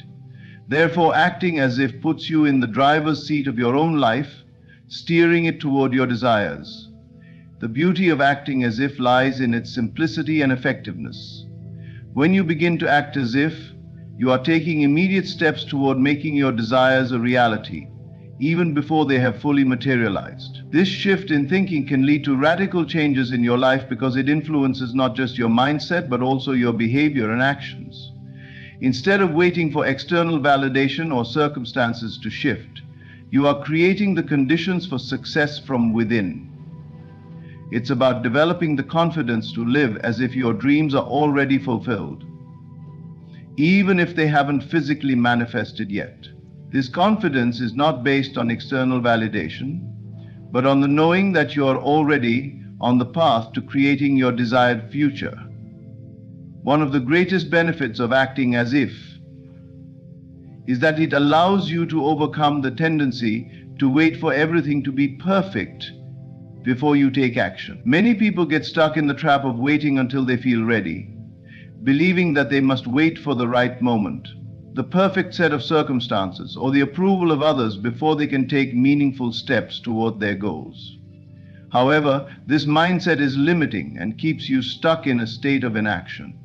Therefore, acting as if puts you in the driver's seat of your own life, steering it toward your desires. The beauty of acting as if lies in its simplicity and effectiveness. When you begin to act as if, you are taking immediate steps toward making your desires a reality, even before they have fully materialized. This shift in thinking can lead to radical changes in your life because it influences not just your mindset but also your behavior and actions. Instead of waiting for external validation or circumstances to shift, you are creating the conditions for success from within. It's about developing the confidence to live as if your dreams are already fulfilled, even if they haven't physically manifested yet. This confidence is not based on external validation, but on the knowing that you are already on the path to creating your desired future. One of the greatest benefits of acting as if is that it allows you to overcome the tendency to wait for everything to be perfect before you take action. Many people get stuck in the trap of waiting until they feel ready, believing that they must wait for the right moment, the perfect set of circumstances, or the approval of others before they can take meaningful steps toward their goals. However, this mindset is limiting and keeps you stuck in a state of inaction.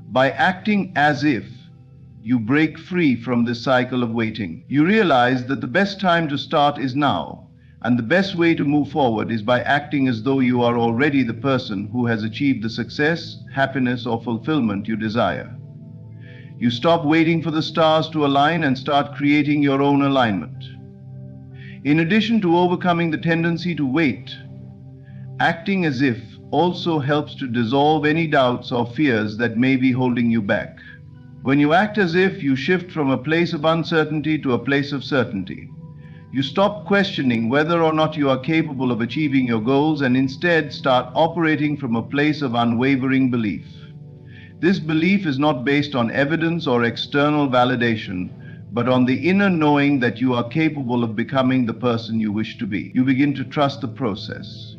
By acting as if, you break free from this cycle of waiting. You realize that the best time to start is now, and the best way to move forward is by acting as though you are already the person who has achieved the success, happiness, or fulfillment you desire. You stop waiting for the stars to align and start creating your own alignment. In addition to overcoming the tendency to wait, acting as if also helps to dissolve any doubts or fears that may be holding you back. When you act as if, you shift from a place of uncertainty to a place of certainty. You stop questioning whether or not you are capable of achieving your goals and instead start operating from a place of unwavering belief. This belief is not based on evidence or external validation, but on the inner knowing that you are capable of becoming the person you wish to be. You begin to trust the process,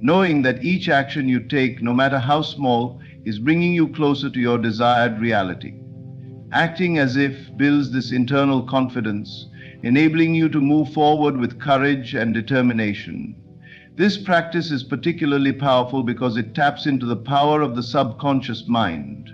knowing that each action you take, no matter how small, is bringing you closer to your desired reality. Acting as if builds this internal confidence, enabling you to move forward with courage and determination. This practice is particularly powerful because it taps into the power of the subconscious mind.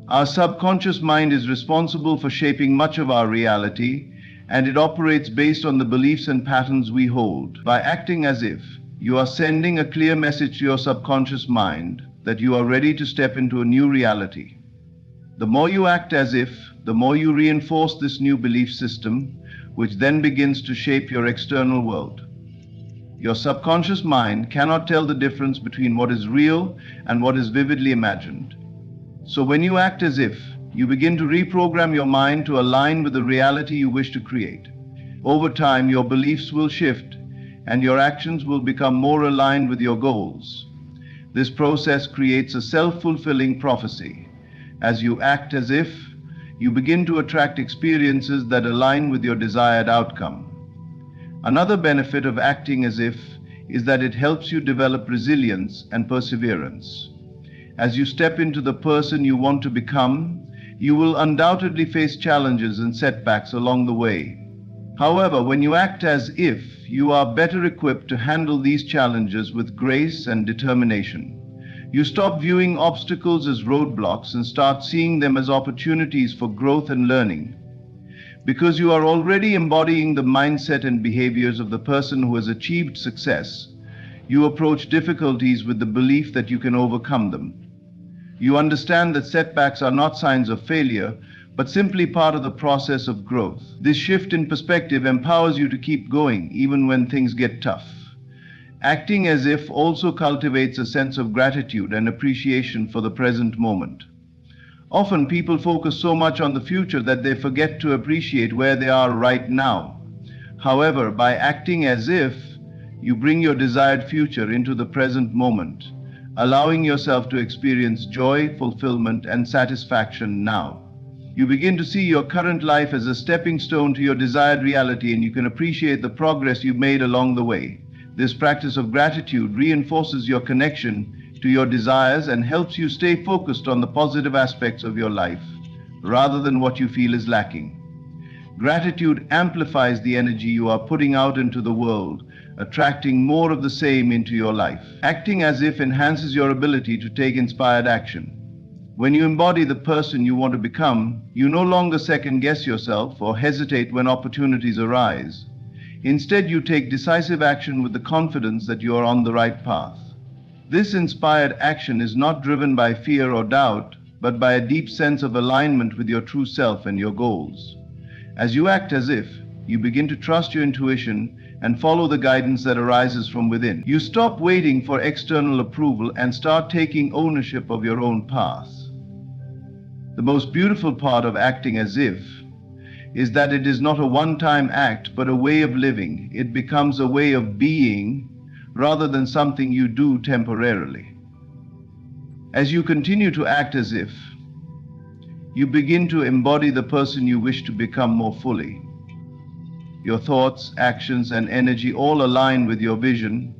Our subconscious mind is responsible for shaping much of our reality, and it operates based on the beliefs and patterns we hold. By acting as if, you are sending a clear message to your subconscious mind that you are ready to step into a new reality. The more you act as if, the more you reinforce this new belief system, which then begins to shape your external world. Your subconscious mind cannot tell the difference between what is real and what is vividly imagined. So when you act as if, you begin to reprogram your mind to align with the reality you wish to create. Over time, your beliefs will shift and your actions will become more aligned with your goals. This process creates a self-fulfilling prophecy. As you act as if, you begin to attract experiences that align with your desired outcome. Another benefit of acting as if is that it helps you develop resilience and perseverance. As you step into the person you want to become, you will undoubtedly face challenges and setbacks along the way. However, when you act as if, you are better equipped to handle these challenges with grace and determination. You stop viewing obstacles as roadblocks and start seeing them as opportunities for growth and learning. Because you are already embodying the mindset and behaviors of the person who has achieved success, you approach difficulties with the belief that you can overcome them. You understand that setbacks are not signs of failure, but simply part of the process of growth. This shift in perspective empowers you to keep going even when things get tough. Acting as if also cultivates a sense of gratitude and appreciation for the present moment. Often people focus so much on the future that they forget to appreciate where they are right now. However, by acting as if, you bring your desired future into the present moment, allowing yourself to experience joy, fulfillment, and satisfaction now. You begin to see your current life as a stepping stone to your desired reality, and you can appreciate the progress you've made along the way. This practice of gratitude reinforces your connection to your desires and helps you stay focused on the positive aspects of your life, rather than what you feel is lacking. Gratitude amplifies the energy you are putting out into the world, attracting more of the same into your life. Acting as if enhances your ability to take inspired action. When you embody the person you want to become, you no longer second guess yourself or hesitate when opportunities arise. Instead, you take decisive action with the confidence that you are on the right path. This inspired action is not driven by fear or doubt, but by a deep sense of alignment with your true self and your goals. As you act as if, you begin to trust your intuition and follow the guidance that arises from within. You stop waiting for external approval and start taking ownership of your own path. The most beautiful part of acting as if is that it is not a one-time act, but a way of living. It becomes a way of being rather than something you do temporarily. As you continue to act as if, you begin to embody the person you wish to become more fully. Your thoughts, actions, and energy all align with your vision,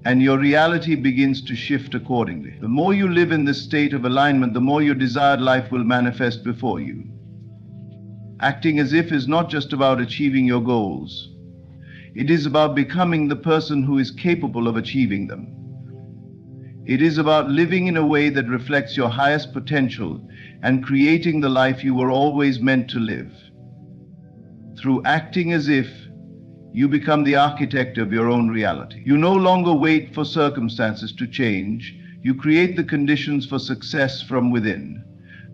and your reality begins to shift accordingly. The more you live in this state of alignment, the more your desired life will manifest before you. Acting as if is not just about achieving your goals. It is about becoming the person who is capable of achieving them. It is about living in a way that reflects your highest potential and creating the life you were always meant to live. Through acting as if, you become the architect of your own reality. You no longer wait for circumstances to change. You create the conditions for success from within.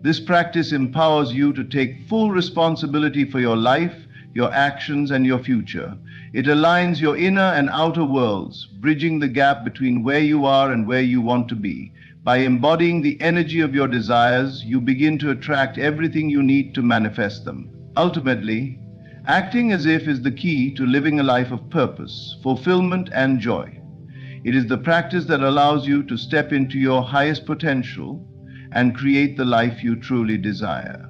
This practice empowers you to take full responsibility for your life, your actions, and your future. It aligns your inner and outer worlds, bridging the gap between where you are and where you want to be. By embodying the energy of your desires, you begin to attract everything you need to manifest them. Ultimately, acting as if is the key to living a life of purpose, fulfillment, and joy. It is the practice that allows you to step into your highest potential and create the life you truly desire.